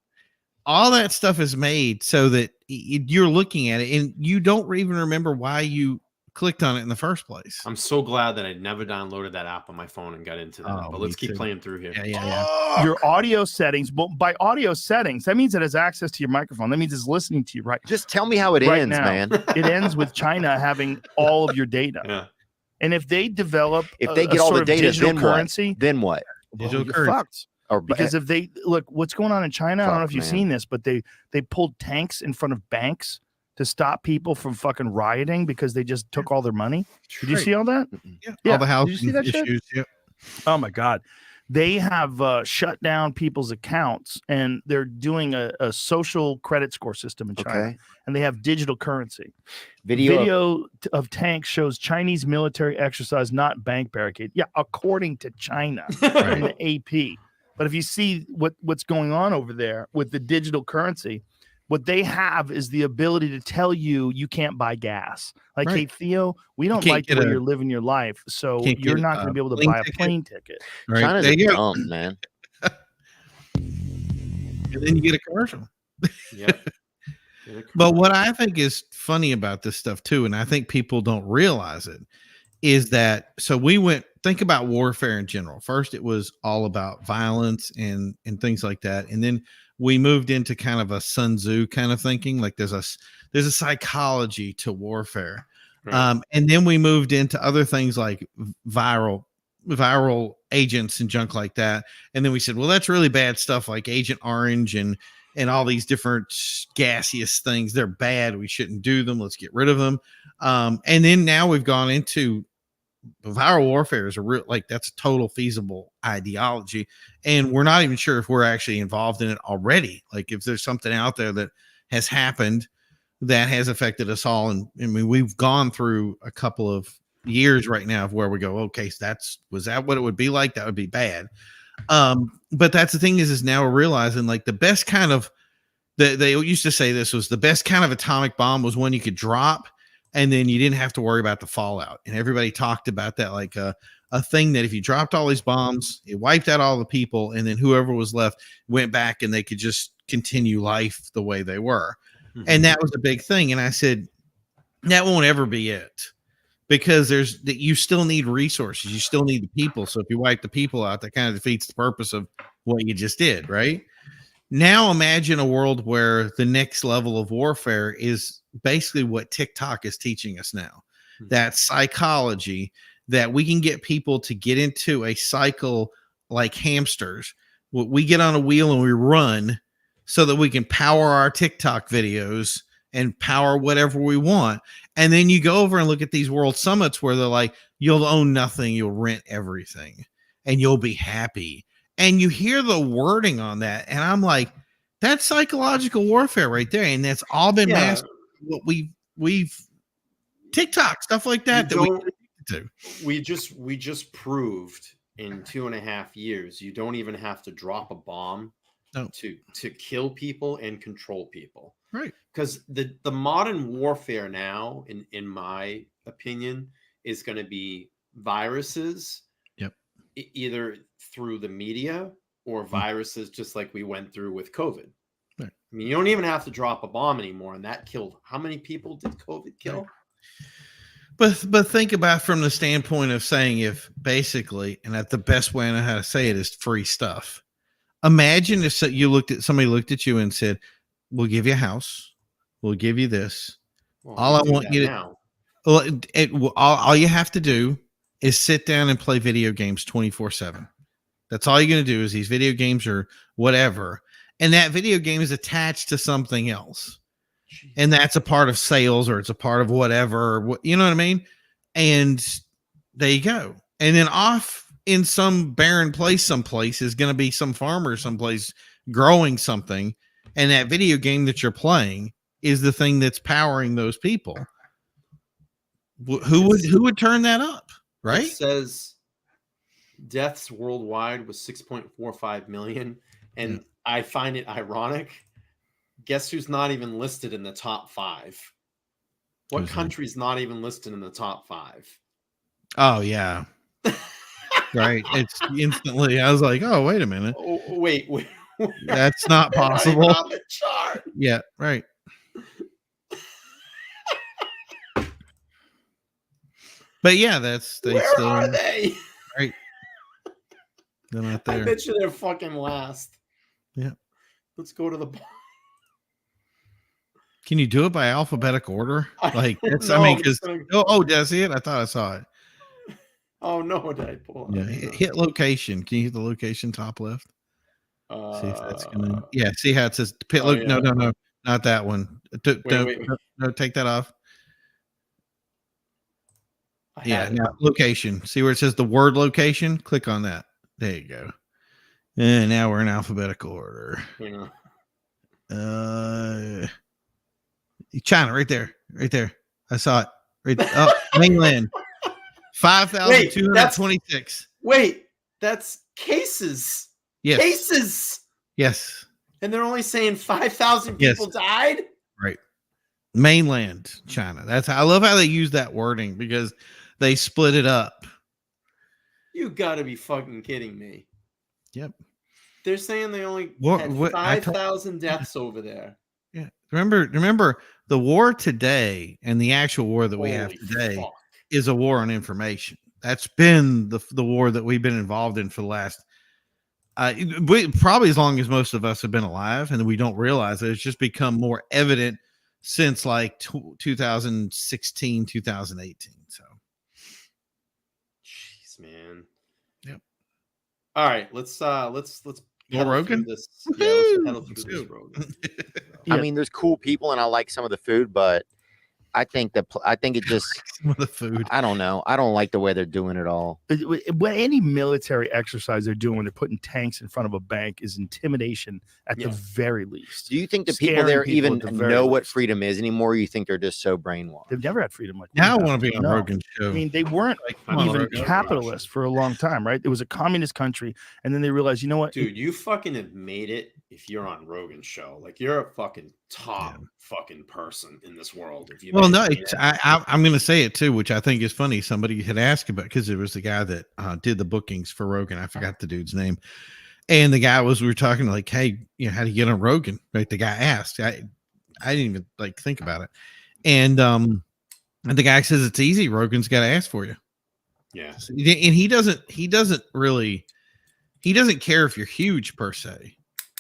All that stuff is made so that you're looking at it and you don't even remember why you clicked on it in the first place.
I'm so glad that I never downloaded that app on my phone and got into that. But let's keep playing through here.
Yeah.
Your audio settings. Well, by audio settings, that means it has access to your microphone. That means it's listening to you right.
Just tell me how it ends,
now.
Man.
It ends with China having all of your data.
Yeah.
And if they develop,
if they get all the data,
then
currency,
what?
Then what?
Digital currency. Because if they look, what's going on in China? I don't know if you've seen this, but they pulled tanks in front of banks to stop people from fucking rioting because they just took all their money. Did you see all that?
Yeah. All the house
issues.
Yeah.
Oh my God. They have shut down people's accounts, and they're doing a social credit score system in China, and they have digital currency. Video of tanks shows Chinese military exercise, not bank barricade. Yeah, according to China in the AP. But if you see what's going on over there with the digital currency, what they have is the ability to tell you can't buy gas. Like, hey, Theo, we don't like the way you're living your life, so you're not going to be able to buy a plane ticket.
Right. China's a dump, man.
And then you get a commercial.
Yep.
But what I think is funny about this stuff too, and I think people don't realize it, is that so think about warfare in general. First, it was all about violence and things like that, and then we moved into kind of a Sun Tzu kind of thinking, like there's a psychology to warfare. Right. And then we moved into other things like viral agents and junk like that. And then we said, well, that's really bad stuff like Agent Orange and all these different gaseous things. They're bad. We shouldn't do them. Let's get rid of them. And then now we've gone into viral warfare is that's a total feasible ideology, and we're not even sure if we're actually involved in it already. Like if there's something out there that has happened that has affected us all, and I mean we've gone through a couple of years right now of where we go, okay, so was that what it would be like? That would be bad. But that's the thing is now we're realizing like the best kind of they used to say this was the best kind of atomic bomb was one you could drop and then you didn't have to worry about the fallout. And everybody talked about that like a thing that if you dropped all these bombs, it wiped out all the people, and then whoever was left went back and they could just continue life the way they were. Mm-hmm. And that was a big thing. And I said, that won't ever be it, because you still need resources. You still need the people. So if you wipe the people out, that kind of defeats the purpose of what you just did, right? Now imagine a world where the next level of warfare is basically what TikTok is teaching us now. That psychology that we can get people to get into a cycle like hamsters. We get on a wheel and we run so that we can power our TikTok videos and power whatever we want. And then you go over and look at these world summits where they're like, you'll own nothing, you'll rent everything, and you'll be happy. And you hear the wording on that, and I'm like, that's psychological warfare right there. And that's all been mastered. What we've TikTok stuff like that
we just proved in 2.5 years you don't even have to drop a bomb to kill people and control people,
right?
Because the modern warfare now, in my opinion, is going to be viruses, either through the media or viruses, just like we went through with COVID. Right. I mean, you don't even have to drop a bomb anymore, and that killed how many people did COVID kill?
But think about from the standpoint of saying, if basically, and that the best way I know how to say it is free stuff. Imagine if somebody looked at you and said, "We'll give you a house, we'll give you this.
Well,
all I want you to, all you have to do is sit down and play video games 24/7. That's all you're going to do is these video games or whatever." And that video game is attached to something else. Jeez. And that's a part of sales, or it's a part of whatever, you know what I mean? And there you go. And then off in some barren place, someplace is going to be some farmer someplace growing something. And that video game that you're playing is the thing that's powering those people. Who would turn that up? Right.
It says deaths worldwide was 6.45 million. And I find it ironic. Guess who's not even listed in the top 5? What country's not even listed in the top 5?
Oh, yeah. Right. It's instantly, I was like, oh, wait a minute.
Oh, wait.
That's not possible.
Not on the chart.
Yeah, right. But yeah,
where are they?
Right. They're not there.
I bet you they're fucking last.
Yeah.
Let's go to the bar.
Can you do it by alphabetical order? Like, because did I see it? I thought I saw it.
Oh no, did I pull it?
Yeah, hit location. Can you hit the location top left? See if that's gonna. Yeah, see how it says pit. No, not that one. Wait. No, take that off. Now location. See where it says the word location? Click on that. There you go. And now we're in alphabetical order.
Yeah.
China, right there. I saw it. Right. Oh, mainland. 5,226.
Wait, that's cases.
Yes.
Cases.
Yes.
And they're only saying 5,000 people died?
Right. Mainland China. I love how they use that wording because they split it up.
You gotta be fucking kidding me.
Yep.
They're saying they only had 5,000 deaths over there.
Yeah. Remember the war today and the actual war that we have today is a war on information. That's been the war that we've been involved in for the last probably as long as most of us have been alive, and we don't realize it. It's just become more evident since like 2016, 2018. So,
jeez, man.
Yep.
All right, let's
Rogan.
This. Yeah, let's pedal through this Rogan.
I mean, there's cool people, and I like some of the food, but I think it just
some of the food.
I don't know. I don't like the way they're doing it all.
Any military exercise they're doing when they're putting tanks in front of a bank is intimidation at the very least.
Do you think the people there even know what freedom is anymore? Or you think they're just so brainwashed?
They've never had freedom like
now. I want to be on Rogan's show.
I mean, they weren't even capitalist for a long time, right? It was a communist country, and then they realized, you know what,
dude, you fucking have made it. If you're on Rogan's show, like you're a fucking top fucking person in this world. If you
I'm going to say it too, which I think is funny. Somebody had asked about because it was the guy that did the bookings for Rogan. I forgot the dude's name, and the guy we were talking like, hey, how do you get on Rogan? Right? The guy asked. I didn't even like think about it, and the guy says it's easy. Rogan's got to ask for you.
Yeah,
and he doesn't care if you're huge per se.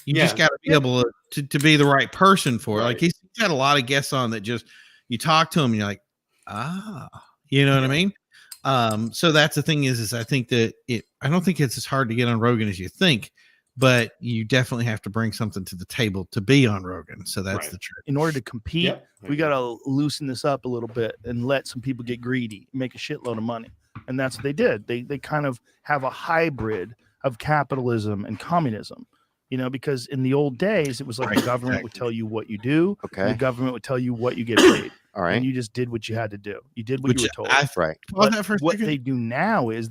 You just got to be able to be the right person for it. Like he's had a lot of guests on that just you talk to him and you're like, you know what I mean? So that's the thing is I think that I don't think it's as hard to get on Rogan as you think, but you definitely have to bring something to the table to be on Rogan. So that's the trick.
In order to compete, we got to loosen this up a little bit and let some people get greedy, make a shitload of money. And that's what they did. They kind of have a hybrid of capitalism and communism. Because in the old days, it was like the government would tell you what you do.
Okay.
The government would tell you what you get paid.
All right.
And you just did what you had to do. You did what you were told. What they do now is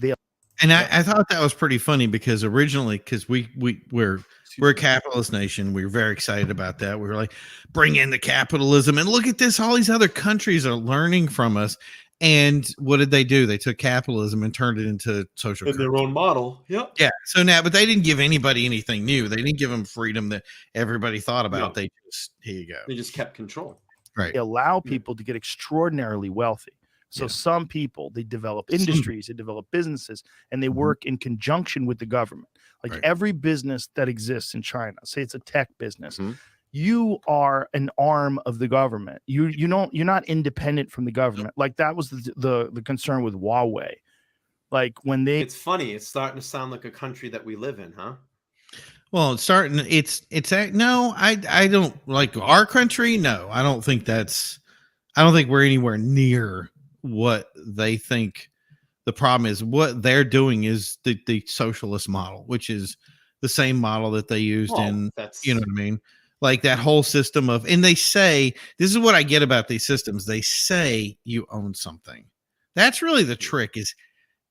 I thought that was pretty funny because originally, because we're a capitalist nation, we were very excited about that. We were like, bring in the capitalism and look at this. All these other countries are learning from us. And what did they do? They took capitalism and turned it into social
in their own model. Yep.
Yeah. So now, but they didn't give anybody anything new. They didn't give them freedom that everybody thought about. They just, here you go.
They just kept control.
Right.
They allow people to get extraordinarily wealthy. So some people, they develop industries, they develop businesses, and they work in conjunction with the government. Like every business that exists in China, say it's a tech business. You are an arm of the government. You're not independent from the government. Like that was the concern with Huawei. Like when it's
funny. It's starting to sound like a country that we live in, huh?
Well, it's starting. No, I don't like our country. No, I don't think we're anywhere near what they think the problem is. What they're doing is the socialist model, which is the same model that they used you know what I mean? Like that whole system and they say, this is what I get about these systems. They say you own something. That's really the trick is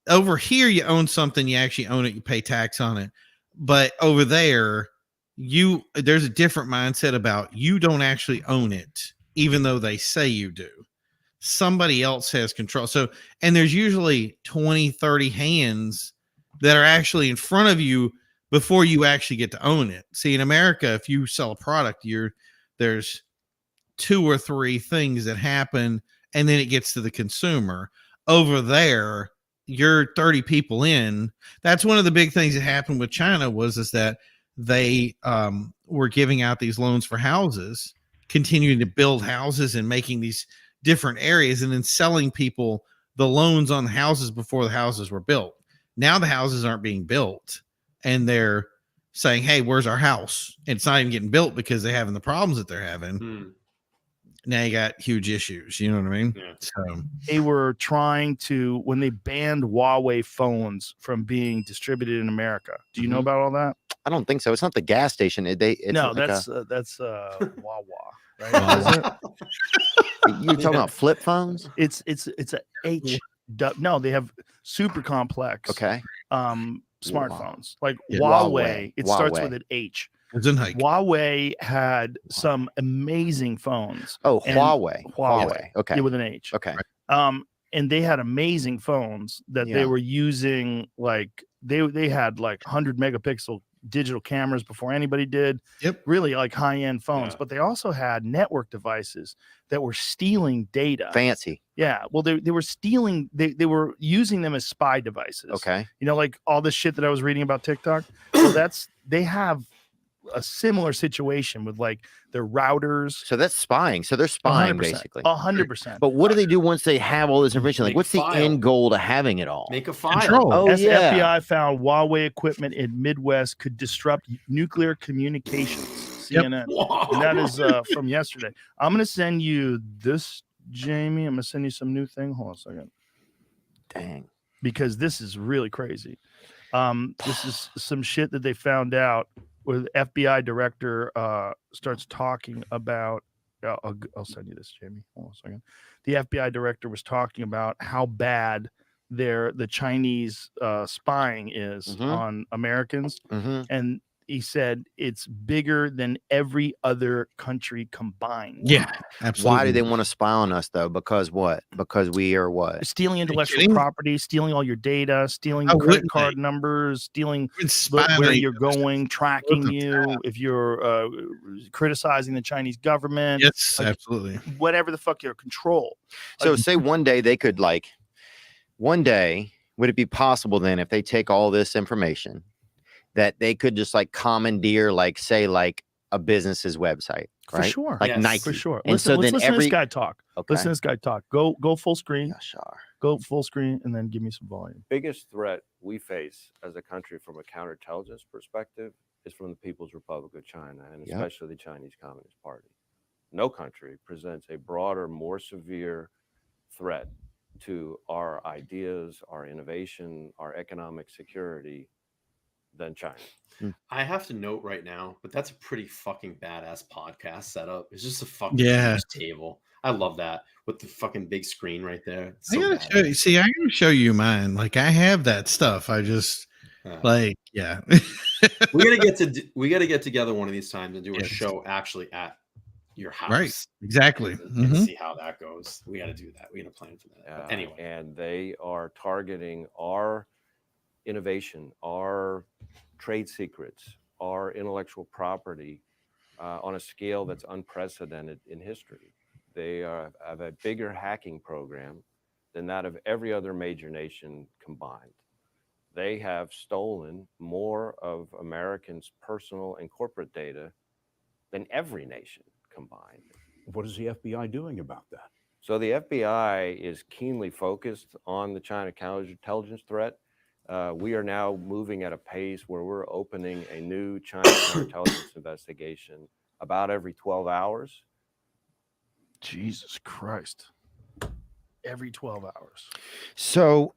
over here, you own something, you actually own it, you pay tax on it. But over there, there's a different mindset about you don't actually own it, even though they say you do. Somebody else has control. So, and there's usually 20, 30 hands that are actually in front of you before you actually get to own it. See, in America, if you sell a product, there's 2 or 3 things that happen, and then it gets to the consumer. Over there, you're 30 people in. That's one of the big things that happened with China is that they were giving out these loans for houses, continuing to build houses and making these different areas, and then selling people the loans on the houses before the houses were built. Now the houses aren't being built. And they're saying, hey, where's our house? And it's not even getting built because they're having the problems that they're having. now you got huge issues. You know what I mean?
Yeah.
So
They were trying to, when they banned Huawei phones from being distributed in America. Do you know about all that?
I don't think so. It's not the gas station. It's
No,
like
that's Wawa, right? Is it?
you're talking about flip phones.
It's a H. No, they have super complex
Okay.
smartphones like
Yeah.
Huawei. It starts
Huawei.
with an H.
it's in like
Huawei had some amazing phones.
Oh,
And
Huawei. Okay.
Yeah, with an H.
Okay.
And they had amazing phones that they
Yeah.
were using. Like they had like 100 megapixel digital cameras before anybody did.
Yep.
Really like high end phones.
Yeah.
But they also had network devices that were stealing data.
Fancy.
Yeah. Well, they were stealing. They were using them as spy devices.
Okay.
You know, like all this shit that I was reading about TikTok. Well, they have a similar situation with like their routers.
So that's spying. So they're spying
100%,
basically.
100%.
But what do they do once they have all this information? Like,
Make
what's the
file.
end goal to having it all?
Make a file.
Control.
Oh,
As
yeah.
FBI found Huawei equipment in Midwest could disrupt nuclear communications. CNN. And that is from yesterday. I'm going to send you this, Jamie. I'm going to send you some new thing. Hold on a second.
Dang.
Because this is really crazy. This is some shit that they found out where the FBI director starts talking about. I'll send you this, Jamie. Hold on a second. The FBI director was talking about how bad the Chinese spying is
Mhm.
on Americans,
Mm-hmm.
and he said it's bigger than every other country combined.
yeah, absolutely.
Why do they want to spy on us though? Because what? Because we are what?
Stealing intellectual
kidding?
property, stealing all your data, stealing
How
credit
wouldn't
card numbers, stealing
It's spying
where
on
you're
you.
going, tracking
them
you, if you're criticizing the Chinese government,
Yes,
like,
absolutely.
whatever the fuck your control.
So say one day they could would it be possible then if they take all this information that they could just like commandeer, like say like a business's website,
For
right?
sure.
Like
Yes.
Nike.
For sure.
And
Listen,
so
let's
then
listen to this guy talk.
Okay.
Listen to this guy talk. Go full screen.
Yeah, sure.
Go full screen and then give me some volume.
Biggest threat we face as a country from a counterintelligence perspective is from the People's Republic of China, and
Yep.
especially the Chinese Communist Party. No country presents a broader, more severe threat to our ideas, our innovation, our economic security than China.
I have to note right now, but that's a pretty fucking badass podcast setup. It's just a fucking
Yeah.
huge table. I love that with the fucking big screen right there. It's
I
so
gotta show you.
badass.
See, I gotta show you mine. Like I have that stuff. I just like, yeah.
we gotta get together one of these times and do a
Yes.
show actually at your house.
Right. Exactly.
And
Mhm.
see how that goes. We got to do that. We got to plan for that. But anyway,
And they are targeting our innovation, our trade secrets, our intellectual property on a scale that's unprecedented in history. They have a bigger hacking program than that of every other major nation combined. They have stolen more of Americans' personal and corporate data than every nation combined.
What is the FBI doing about that?
So the FBI is keenly focused on the China counterintelligence threat. We are now moving at a pace where we're opening a new China counterintelligence investigation about every 12 hours.
Jesus Christ. Every 12 hours.
So,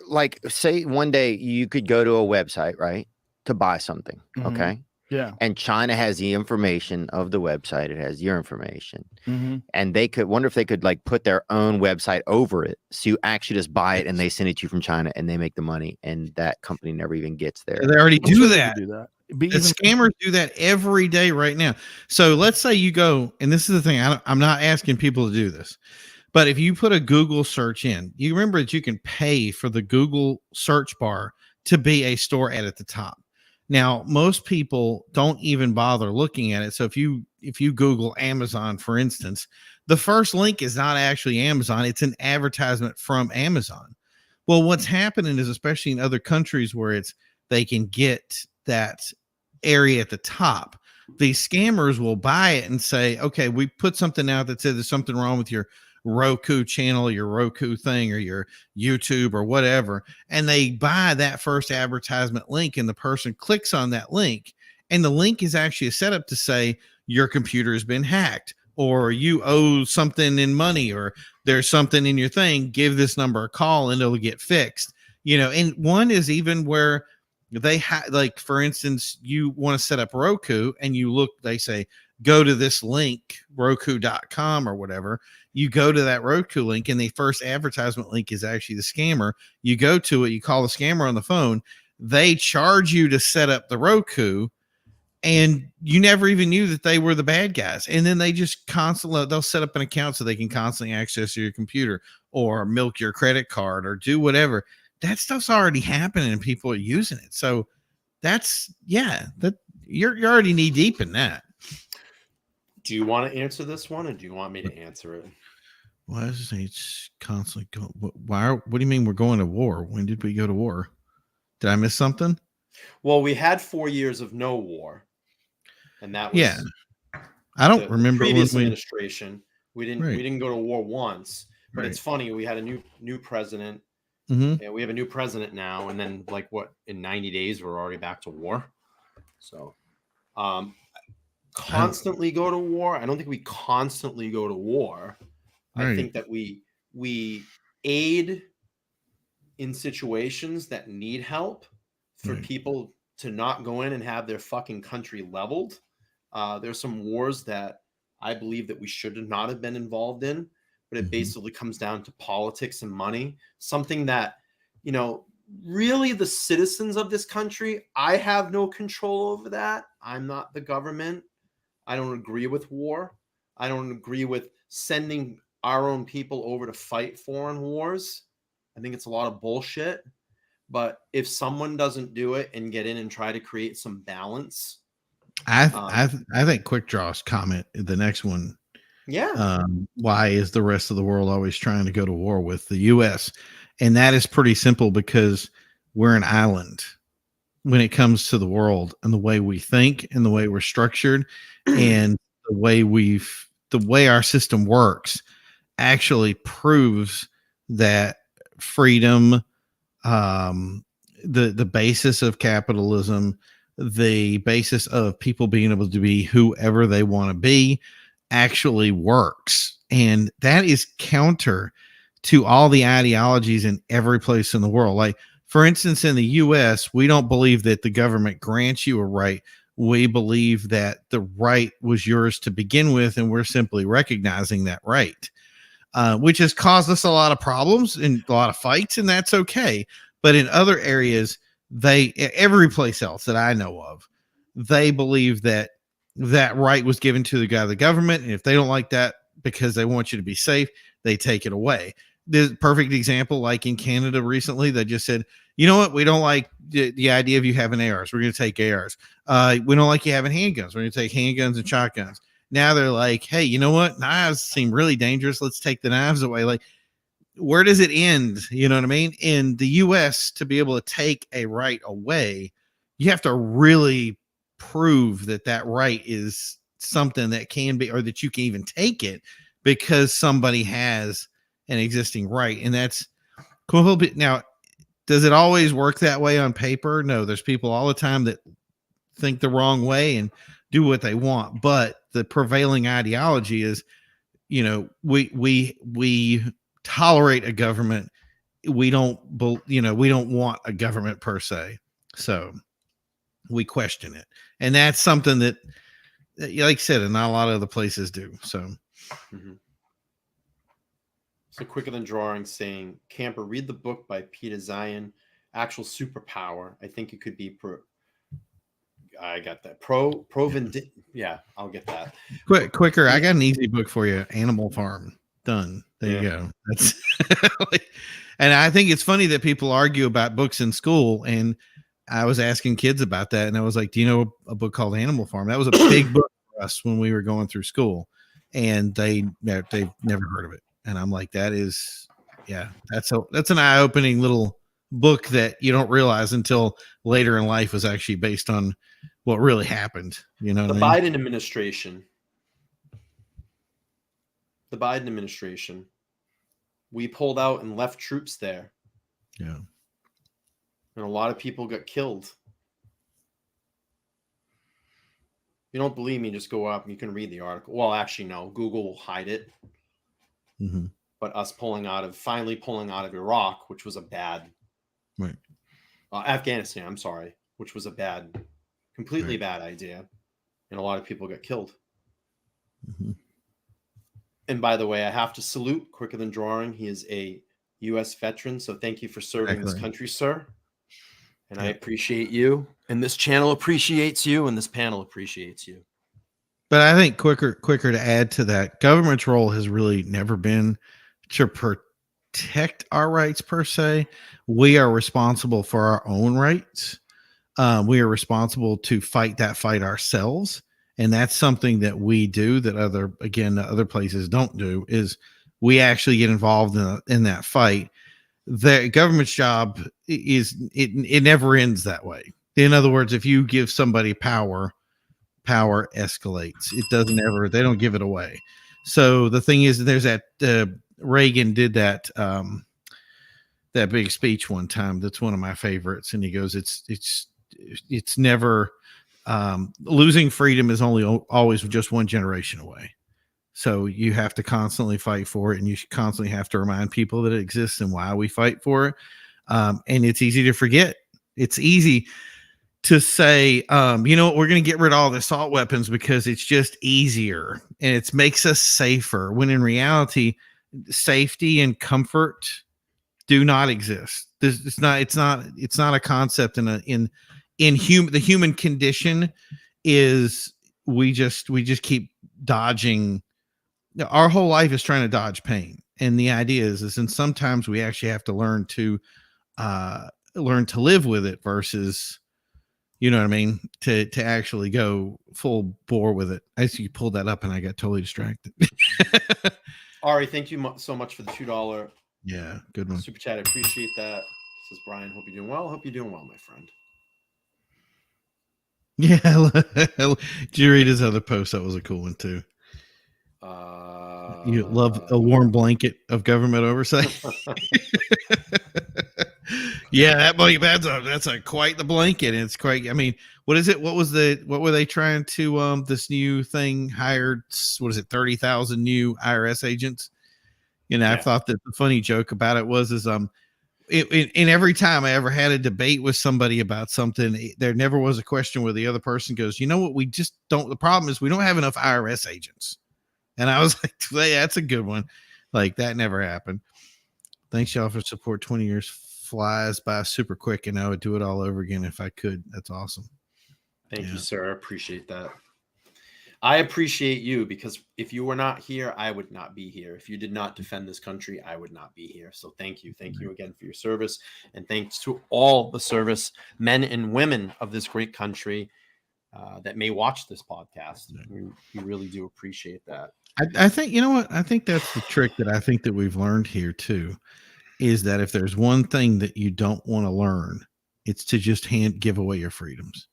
like, say one day you could go to a website, right, to buy something,
Mhm.
okay?
Yeah.
And China has the information of the website. It has your information.
Mm-hmm.
And they could wonder if they could like put their own website over it. So you actually just buy it and they send it to you from China and they make the money and that company never even gets there.
They already do that.
Do that.
The scammers do that every day right now. So let's say you go, and this is the thing. I'm not asking people to do this, but if you put a Google search in, you remember that you can pay for the Google search bar to be a store ad at the top. Now, most people don't even bother looking at it. So if you Google Amazon, for instance, the first link is not actually Amazon. It's an advertisement from Amazon. Well, what's happening is, especially in other countries where they can get that area at the top, these scammers will buy it and say, okay, we put something out that says there's something wrong with your Roku channel, your Roku thing, or your YouTube or whatever. And they buy that first advertisement link and the person clicks on that link. And the link is actually a setup to say your computer has been hacked. or you owe something in money, or there's something in your thing, give this number a call and it'll get fixed. And one is even where they like, for instance, you want to set up Roku and they say, go to this link, roku.com or whatever. You go to that Roku link and the first advertisement link is actually the scammer. You go to it, you call the scammer on the phone. They charge you to set up the Roku, and you never even knew that they were the bad guys. And then they just constantly, they'll set up an account so they can constantly access your computer or milk your credit card or do whatever. That stuff's already happening and people are using it. So that you're already knee deep in that.
Do you want to answer this one, or do you want me to answer it?
Why does it's constantly going? What do you mean we're going to war? When did we go to war? Did I miss something?
Well, we had 4 years of no war, and that was
I don't remember
previous administration. We
Right.
didn't go to war once, but
Right.
it's funny. We had a new president.
Mm-hmm.
And we have a new president now, and then in 90 days we're already back to war. So constantly go to war. I don't think we constantly go to war.
Right.
I think that we aid in situations that need help for
Right.
people to not go in and have their fucking country leveled. There's some wars that I believe that we should not have been involved in, but it basically comes down to politics and money. Something that, really the citizens of this country, I have no control over that. I'm not the government. I don't agree with war. I don't agree with sending our own people over to fight foreign wars. I think it's a lot of bullshit. But if someone doesn't do it and get in and try to create some balance,
I think Quick Draw's comment, the next one.
Yeah.
Why is the rest of the world always trying to go to war with the U.S.? And that is pretty simple, because we're an island when it comes to the world, and the way we think and the way we're structured and the way our system works actually proves that freedom, the basis of capitalism, the basis of people being able to be whoever they want to be, actually works. And that is counter to all the ideologies in every place in the world. Like, for instance, in the US, we don't believe that the government grants you a right. We believe that the right was yours to begin with, and we're simply recognizing that right, which has caused us a lot of problems and a lot of fights, and that's okay. But in other areas, every place else that I know of, they believe that right was given to the government, and if they don't like that because they want you to be safe, they take it away. The perfect example, like in Canada recently, they just said, you know what, we don't like the idea of you having ARs. We're going to take ARs. We don't like you having handguns. We're going to take handguns and shotguns. Now they're like, hey, you know what, knives seem really dangerous. Let's take the knives away. Like, where does it end? You know what I mean? In the US, to be able to take a right away, you have to really prove that right is something that can be, or that you can even take it because somebody has an existing right. And that's cool. Now, does it always work that way on paper? No, there's people all the time that think the wrong way and do what they want. But the prevailing ideology is, we tolerate a government. We don't want a government per se. So we question it. And that's something that, like I said, and not a lot of other places do. So.
So Quicker Than Drawing saying, Camper, read the book by Peter Zion, Actual Superpower. I think it could be I got that. Yeah, I'll get that.
Quicker. I got an easy book for you. Animal Farm. Done. There you go. That's and I think it's funny that people argue about books in school. And I was asking kids about that, and I was like, do you know a book called Animal Farm? That was a big book for us when we were going through school, and they've never heard of it. And I'm like, that's an eye-opening little book that you don't realize until later in life was actually based on what really happened. You know,
the Biden administration, we pulled out and left troops there.
Yeah.
And a lot of people got killed. you don't believe me, just go up and you can read the article. Well, actually, no, Google will hide it.
Mm-hmm.
But us finally pulling out of Iraq, which was a bad,
Right.
Afghanistan, I'm sorry, which was a completely
Right.
bad idea. And a lot of people got killed.
Mm-hmm.
And by the way, I have to salute Quicker Than Drawing. He is a U.S. veteran. So thank you for serving this country, sir. And I appreciate you. And this channel appreciates you. And this panel appreciates you.
But I think quicker to add to that, government's role has really never been to protect our rights per se. We are responsible for our own rights. We are responsible to fight that fight ourselves. And that's something that we do that other places don't do, is we actually get involved in that fight. The government's job it never ends that way. In other words, if you give somebody power escalates. It doesn't ever, they don't give it away. So the thing is, there's that Reagan did that big speech one time. That's one of my favorites. And he goes, it's never, losing freedom is always just one generation away. So you have to constantly fight for it, and you constantly have to remind people that it exists and why we fight for it. And it's easy to forget. It's easy to say, you know what, we're going to get rid of all the assault weapons because it's just easier and it makes us safer. When in reality, safety and comfort do not exist. It's not a concept the human condition is we just keep dodging. Our whole life is trying to dodge pain. And the idea is and sometimes we actually have to learn to live with it versus, you know what I mean, to actually go full bore with it. I see you pulled that up and I got totally distracted.
Ari, thank you so much for the $2
Yeah, good one.
super chat. I appreciate that. Says Brian, hope you're doing well. Hope you're doing well, my friend.
Yeah. Did you read his other post? That was a cool one too. You love a warm blanket of government oversight. Yeah, that boy, that's quite the blanket. And it's quite, I mean, what is it? What were they trying to, this new thing hired, what is it, 30,000 new IRS agents? You know, yeah. I thought that the funny joke about it was, and every time I ever had a debate with somebody about something, there never was a question where the other person goes, you know what, we just don't, the problem is we don't have enough IRS agents. And I was like, yeah, that's a good one. Like that never happened. Thanks y'all for support. 20 years flies by super quick, and I would do it all over again if I could. That's awesome.
Thank you, sir. I appreciate that. I appreciate you, because if you were not here, I would not be here. If you did not defend this country, I would not be here. So thank you. Thank you again for your service. And thanks to all the service men and women of this great country that may watch this podcast. We really do appreciate that.
I think, you know what? I think that's the trick that I think that we've learned here too, is that if there's one thing that you don't want to learn, it's to just give away your freedoms.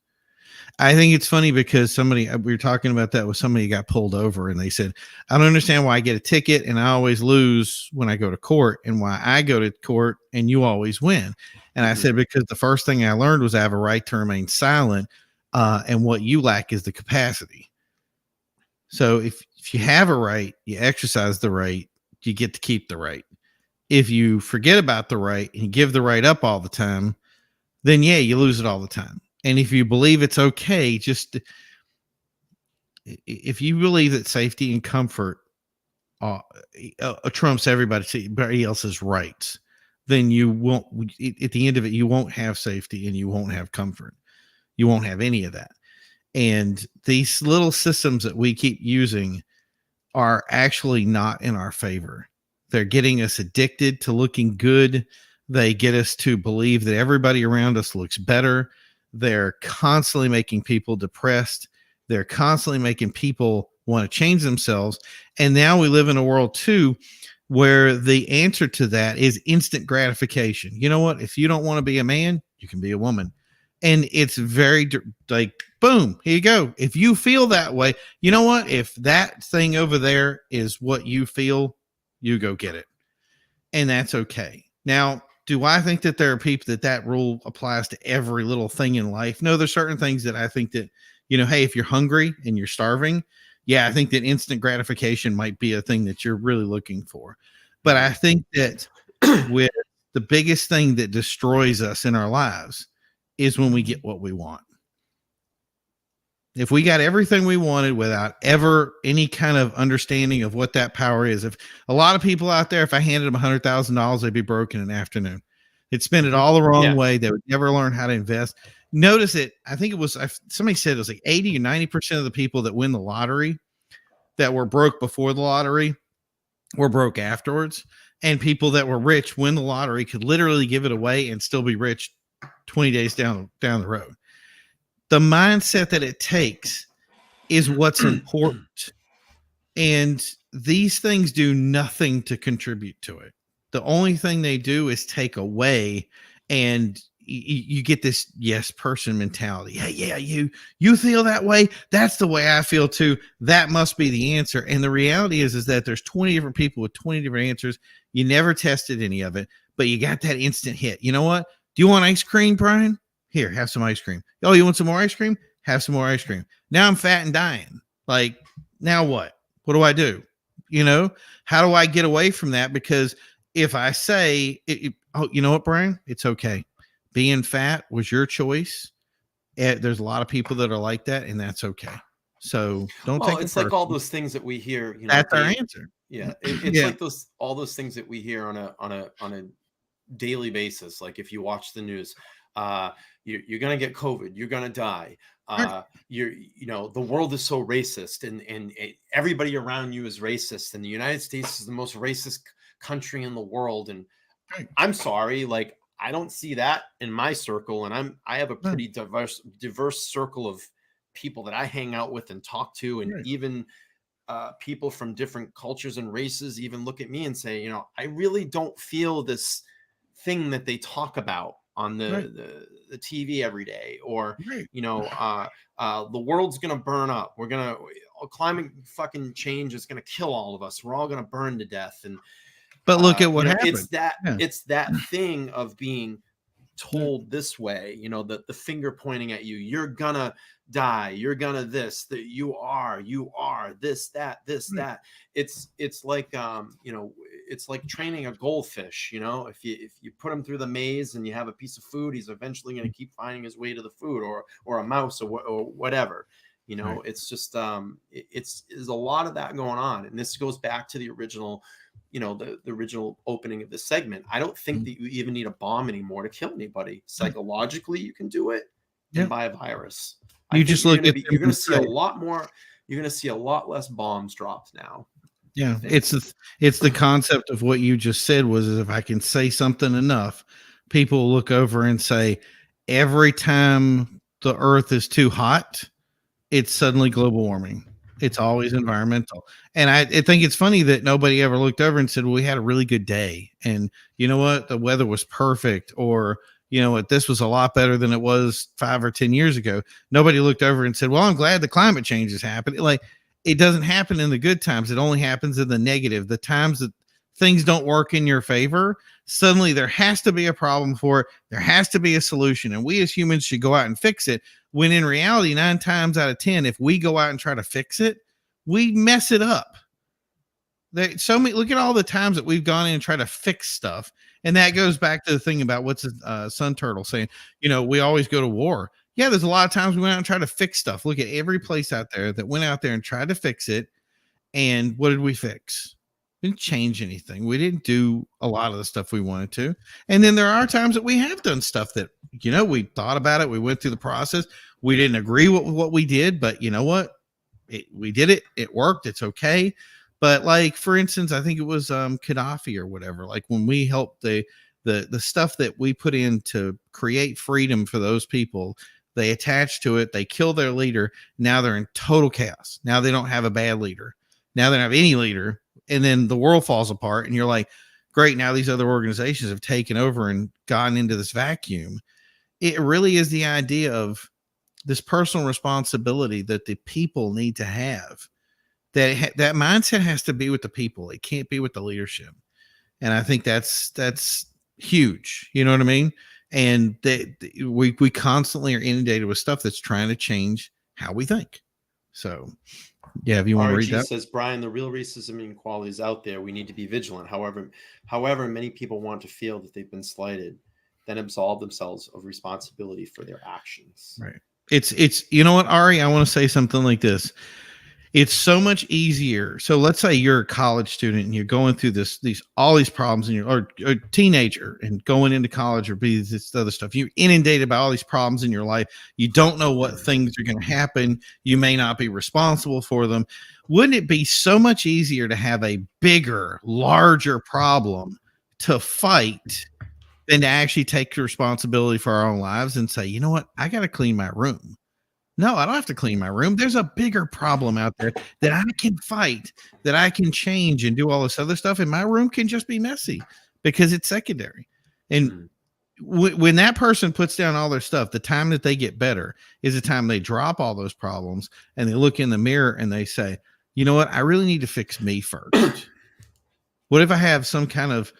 I think it's funny because we were talking about that with somebody who got pulled over, and they said, I don't understand why I get a ticket and I always lose when I go to court, and why I go to court and you always win. And I said, because the first thing I learned was I have a right to remain silent. And what you lack is the capacity. So if you have a right, you exercise the right, you get to keep the right. If you forget about the right and you give the right up all the time, then yeah, you lose it all the time. And if you believe it's okay, if you believe that safety and comfort trumps everybody else's rights, then you won't, at the end of it, you won't have safety and you won't have comfort. You won't have any of that. And these little systems that we keep using are actually not in our favor. They're getting us addicted to looking good. They get us to believe that everybody around us looks better. They're constantly making people depressed. They're constantly making people want to change themselves. And now we live in a world too, where the answer to that is instant gratification. You know what? If you don't want to be a man, you can be a woman. And it's very like, boom, here you go. If you feel that way, you know what? If that thing over there is what you feel, you go get it. And that's okay. Now, do I think that there are people that rule applies to every little thing in life? No, there's certain things that I think that hey, if you're hungry and you're starving, yeah, I think that instant gratification might be a thing that you're really looking for. But I think that with the biggest thing that destroys us in our lives is when we get what we want. If we got everything we wanted without ever any kind of understanding of what that power is, if a lot of people out there, if I handed them $100,000, they'd be broke in an afternoon. They'd spend it all the wrong way. They would never learn how to invest. Notice it. I think it was, somebody said it was like 80 or 90% of the people that win the lottery that were broke before the lottery were broke afterwards. And people that were rich win the lottery could literally give it away and still be rich 20 days down the road. The mindset that it takes is what's important. And these things do nothing to contribute to it. The only thing they do is take away, and you get this yes person mentality. Hey, yeah, you feel that way. That's the way I feel too. That must be the answer. And the reality is that there's 20 different people with 20 different answers. You never tested any of it, but you got that instant hit. You know what? Do you want ice cream, Brian? Here, have some ice cream. Oh, you want some more ice cream? Have some more ice cream. Now I'm fat and dying. Like, now what? What do I do? How do I get away from that? Because if I say, oh, you know what, Brian? It's okay. Being fat was your choice. There's a lot of people that are like that, and that's okay. So don't take it.
It's like all those things that we hear.
That's our answer.
Yeah, it's like all those things that we hear on a daily basis. Like if you watch the news, you're gonna get COVID, you're gonna die. The world is so racist, and everybody around you is racist, and the United States is the most racist country in the world. And I'm sorry, like I don't see that in my circle, and I have a pretty diverse circle of people that I hang out with and talk to, and even people from different cultures and races even look at me and say, I really don't feel this thing that they talk about on the TV every day, or the world's gonna burn up. Climate fucking change is gonna kill all of us. We're all gonna burn to death.
But look at what happened.
It's that thing of being told this way, the finger pointing at you. You're gonna die. You're gonna this. That you are this, that, this, that. It's like it's like training a goldfish. If you put him through the maze and you have a piece of food, he's eventually going to keep finding his way to the food, or a mouse, or whatever. It's just there's a lot of that going on, and this goes back to the original. The original opening of the segment. I don't think that you even need a bomb anymore to kill anybody. Psychologically, you can do it by a virus.
You're going
to see a lot more. You're going to see a lot less bombs dropped now.
Yeah, it's the concept of what you just said was if I can say something enough, people will look over and say, every time the earth is too hot, it's suddenly global warming. It's always environmental. And I think it's funny that nobody ever looked over and said, well, we had a really good day. And you know what? The weather was perfect. Or, you know what? This was a lot better than it was 5 or 10 years ago. Nobody looked over and said, well, I'm glad the climate change is happening. Like, it doesn't happen in the good times. It only happens in the negative. The times that things don't work in your favor, suddenly there has to be a problem for it. There has to be a solution. And we as humans should go out and fix it. When in reality, 9 times out of 10, if we go out and try to fix it, we mess it up. Look at all the times that we've gone in and tried to fix stuff. And that goes back to the thing about what's Sun Turtle saying, we always go to war. Yeah, there's a lot of times we went out and tried to fix stuff. Look at every place out there that went out there and tried to fix it. And what did we fix? We didn't change anything. We didn't do a lot of the stuff we wanted to. And then there are times that we have done stuff that, we thought about it. We went through the process. We didn't agree with what we did, but you know what? We did it. It worked. It's okay. But like, for instance, I think it was Gaddafi or whatever. Like when we helped the stuff that we put in to create freedom for those people, they attached to it. They killed their leader. Now they're in total chaos. Now they don't have a bad leader. Now they don't have any leader. And then the world falls apart. And you're like, great. Now these other organizations have taken over and gotten into this vacuum. It really is the idea of this personal responsibility that the people need to have. That mindset has to be with the people. It can't be with the leadership. And I think that's huge. You know what I mean? And we constantly are inundated with stuff that's trying to change how we think. So, yeah, if you want to read
RG
that.
says, Brian, the real racism and inequality is out there. We need to be vigilant. However, many people want to feel that they've been slighted, then absolve themselves of responsibility for their actions.
Right. It's you know what, Ari, I want to say something like this. It's so much easier. So let's say you're a college student and you're going through all these problems, and you're a teenager and going into college or be this other stuff. You're inundated by all these problems in your life. You don't know what things are going to happen. You may not be responsible for them. Wouldn't it be so much easier to have a bigger, larger problem to fight than to actually take responsibility for our own lives and say, you know what, I got to clean my room. No, I don't have to clean my room. There's a bigger problem out there that I can fight, that I can change and do all this other stuff. And my room can just be messy because it's secondary. And when that person puts down all their stuff, the time that they get better is the time they drop all those problems and they look in the mirror and they say, you know what? I really need to fix me first. What if I have some kind of,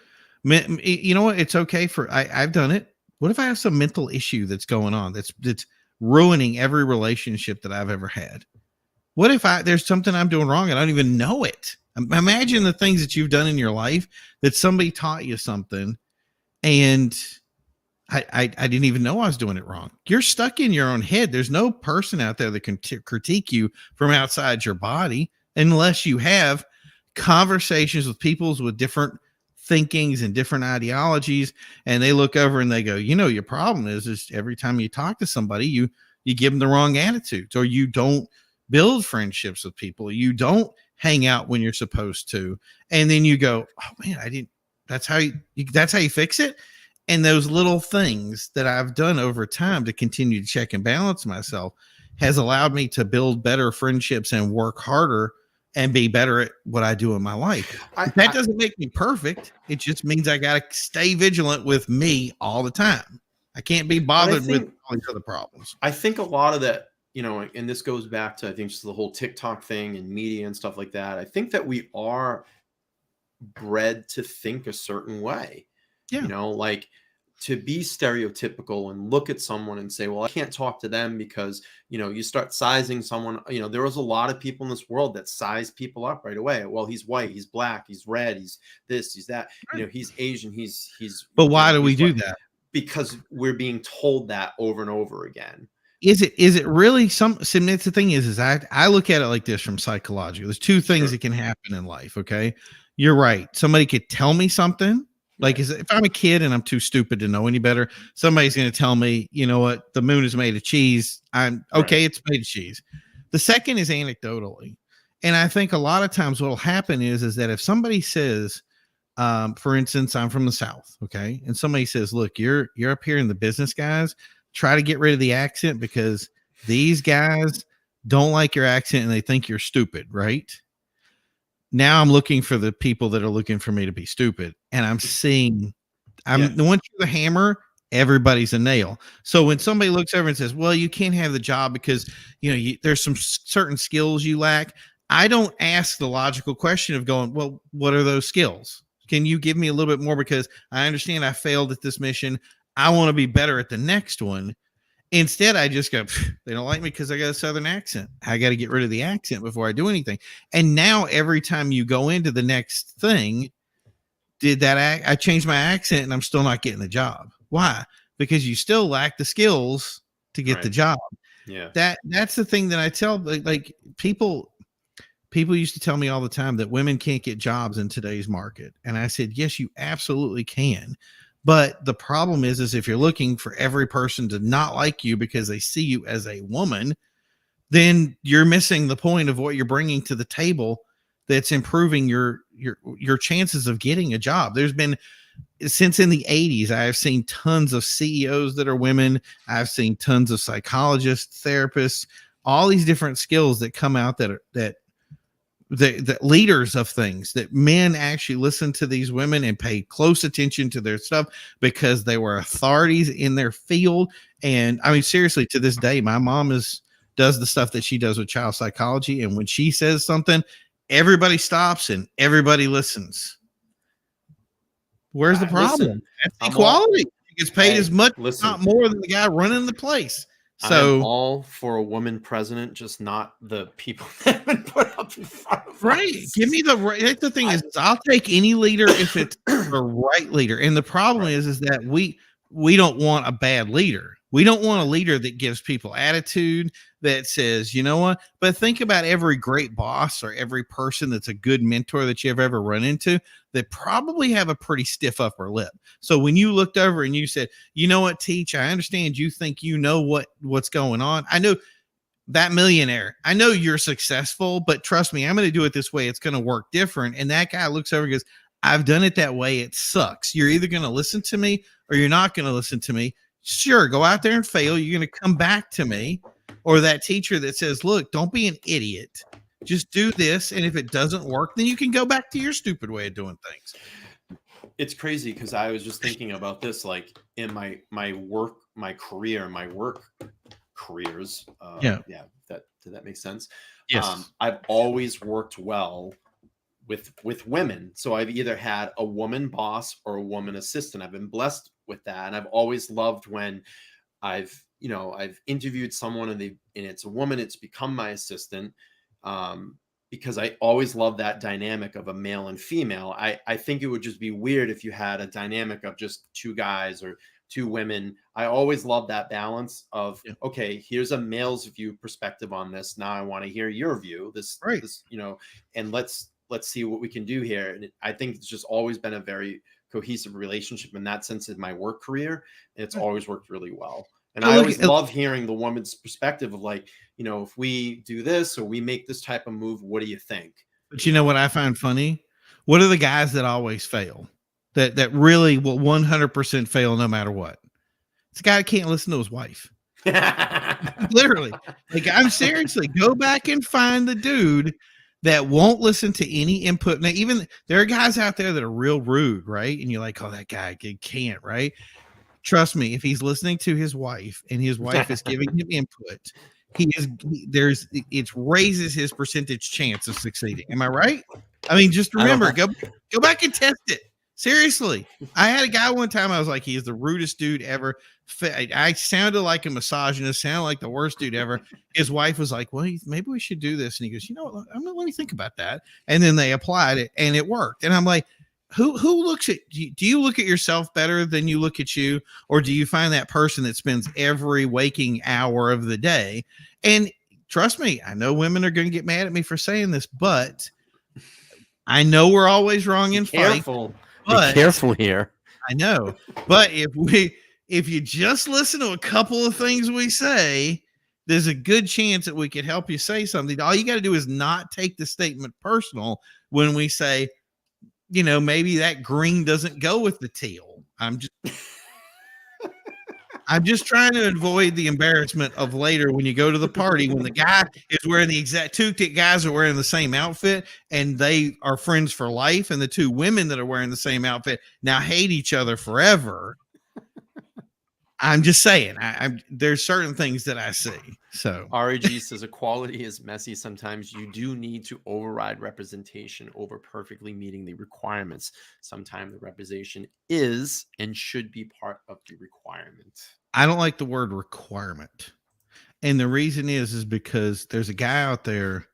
you know what? It's okay I've done it. What if I have some mental issue that's going on that's ruining every relationship that I've ever had? What if there's something I'm doing wrong and I don't even know it? Imagine the things that you've done in your life that somebody taught you something and I didn't even know I was doing it wrong. You're stuck in your own head. There's no person out there that can critique you from outside your body unless you have conversations with people with different thinkings and different ideologies, and they look over and they go, you know, your problem is every time you talk to somebody, you give them the wrong attitudes, or you don't build friendships with people, you don't hang out when you're supposed to, and then you go, oh man, I didn't. That's how you fix it. And those little things that I've done over time to continue to check and balance myself has allowed me to build better friendships and work harder and be better at what I do in my life. That doesn't make me perfect. It just means I got to stay vigilant with me all the time. I can't be bothered with all these other problems.
I think a lot of that, you know, and this goes back to, I think, just the whole TikTok thing and media and stuff like that. I think that we are bred to think a certain way. Yeah. You know, like to be stereotypical and look at someone and say, well, I can't talk to them because, you know, you start sizing someone, you know, there was a lot of people in this world that size people up right away. Well, he's white, he's black, he's red, he's this, he's that, you know, he's Asian, he's,
but why do we do that?
Because we're being told that over and over again.
Is it really it's the thing is I look at it like this from psychology. There's two things that can happen in life. Okay. You're right. Somebody could tell me something. Like, if I'm a kid and I'm too stupid to know any better, somebody's going to tell me, you know what, the moon is made of cheese. I'm okay. It's made of cheese. The second is anecdotally. And I think a lot of times what will happen is that if somebody says, for instance, I'm from the South. Okay. And somebody says, look, you're up here in the business guys, try to get rid of the accent because these guys don't like your accent and they think you're stupid. Right. Now I'm looking for the people that are looking for me to be stupid. And I'm seeing, once you're the hammer, everybody's a nail. So when somebody looks over and says, well, you can't have the job because, you know, there's some certain skills you lack. I don't ask the logical question of going, well, what are those skills? Can you give me a little bit more? Because I understand I failed at this mission. I want to be better at the next one. Instead, I just go, they don't like me because I got a Southern accent. I got to get rid of the accent before I do anything. And now every time you go into the next thing, I changed my accent and I'm still not getting the job. Why? Because you still lack the skills to get the job.
Yeah.
That's the thing that I tell, like people used to tell me all the time that women can't get jobs in today's market. And I said, yes, you absolutely can. But the problem is if you're looking for every person to not like you because they see you as a woman, then you're missing the point of what you're bringing to the table that's improving your chances of getting a job. There's been, since in the 80s, I have seen tons of CEOs that are women. I've seen tons of psychologists, therapists, all these different skills that come out that the leaders of things, that men actually listen to these women and pay close attention to their stuff because they were authorities in their field. And I mean, seriously, to this day, my mom does the stuff that she does with child psychology. And when she says something, everybody stops and everybody listens. Where's the problem? That's equality. He gets paid as much, not more, than the guy running the place.
I'm
So
all for a woman president, just not the people that have been put up in front of
right,
us.
give me the right. That's the thing is, I'll take any leader if it's the right leader. And the problem
Right.
is that we don't want a bad leader. We don't want a leader that gives people attitude, that says, you know what? But think about every great boss or every person that's a good mentor that you've ever run into, that probably have a pretty stiff upper lip. So when you looked over and you said, you know what, Teach, I understand you think you know what's going on. I know that millionaire, I know you're successful, but trust me, I'm going to do it this way. It's going to work different. And that guy looks over and goes, I've done it that way. It sucks. You're either going to listen to me or you're not going to listen to me. Sure, go out there and fail. You're going to come back to me. Or that teacher that says, look, don't be an idiot. Just do this. And if it doesn't work, then you can go back to your stupid way of doing things.
It's crazy because I was just thinking about this, like in my work careers.
Yeah.
Did that make sense?
Yes.
I've always worked well with women. So I've either had a woman boss or a woman assistant. I've been blessed with that. And I've always loved when I've interviewed someone and it's a woman, it's become my assistant. Because I always love that dynamic of a male and female. I think it would just be weird if you had a dynamic of just two guys or two women. I always love that balance of, okay, here's a male's view perspective on this. Now I want to hear your view. This, and let's see what we can do here. And I think it's just always been a very cohesive relationship in that sense in my work career. And it's always worked really well. And I always love hearing the woman's perspective of like, if we do this or we make this type of move, what do you think?
But you know what I find funny? What are the guys that always fail? That really will 100% fail no matter what? It's a guy that can't listen to his wife. Literally. Like, I'm seriously, go back and find the dude that won't listen to any input. Now, even there are guys out there that are real rude, right? And you're like, oh, that guy can't, right? Trust me, if he's listening to his wife and his wife is giving him input, it raises his percentage chance of succeeding. Am I right? I mean, just remember, go back and test it. Seriously. I had a guy one time, I was like, he is the rudest dude ever. I sounded like a misogynist, sounded like the worst dude ever. His wife was like, well, maybe we should do this. And he goes, let me think about that. And then they applied it and it worked. And I'm like, who looks at you? Do you look at yourself better than you look at you? Or do you find that person that spends every waking hour of the day? And trust me, I know women are going to get mad at me for saying this, but I know we're always wrong in fight.
Be careful here.
I know. But if you just listen to a couple of things we say, there's a good chance that we could help you say something. All you got to do is not take the statement personal when we say, maybe that green doesn't go with the teal. I'm just trying to avoid the embarrassment of later when you go to the party when the guy is wearing the exact two guys are wearing the same outfit and they are friends for life, and the two women that are wearing the same outfit now hate each other forever. I'm just saying, there's certain things that I see. So
RAG says equality is messy. Sometimes you do need to override representation over perfectly meeting the requirements. Sometimes the representation is and should be part of the requirement.
I don't like the word requirement. And the reason is because there's a guy out there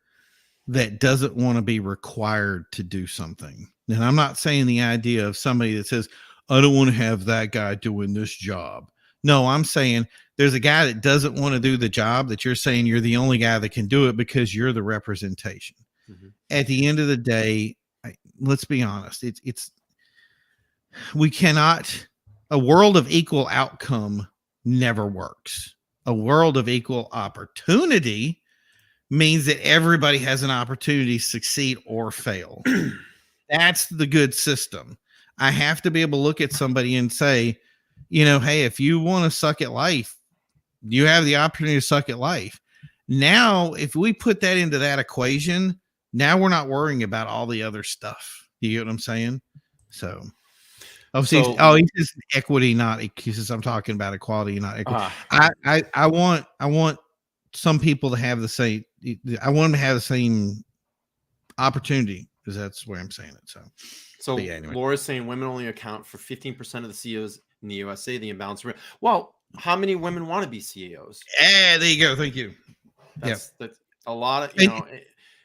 that doesn't want to be required to do something. And I'm not saying the idea of somebody that says, I don't want to have that guy doing this job. No, I'm saying there's a guy that doesn't want to do the job that you're saying you're the only guy that can do it because you're the representation. Mm-hmm. At the end of the day, let's be honest. We cannot, a world of equal outcome never works. A world of equal opportunity means that everybody has an opportunity to succeed or fail. That's the good system. I have to be able to look at somebody and say, hey, if you want to suck at life, you have the opportunity to suck at life. Now, if we put that into that equation, now we're not worrying about all the other stuff. You get what I'm saying? So, he says equity, not he says I'm talking about equality, not equity. I want some people to have the same. I want them to have the same opportunity, because that's where I'm saying it. So
yeah, anyway. Laura's saying women only account for 15% of the CEOs in the USA. The imbalance. Well, how many women want to be CEOs?
Yeah, there you go. Thank you.
That's a lot of,
And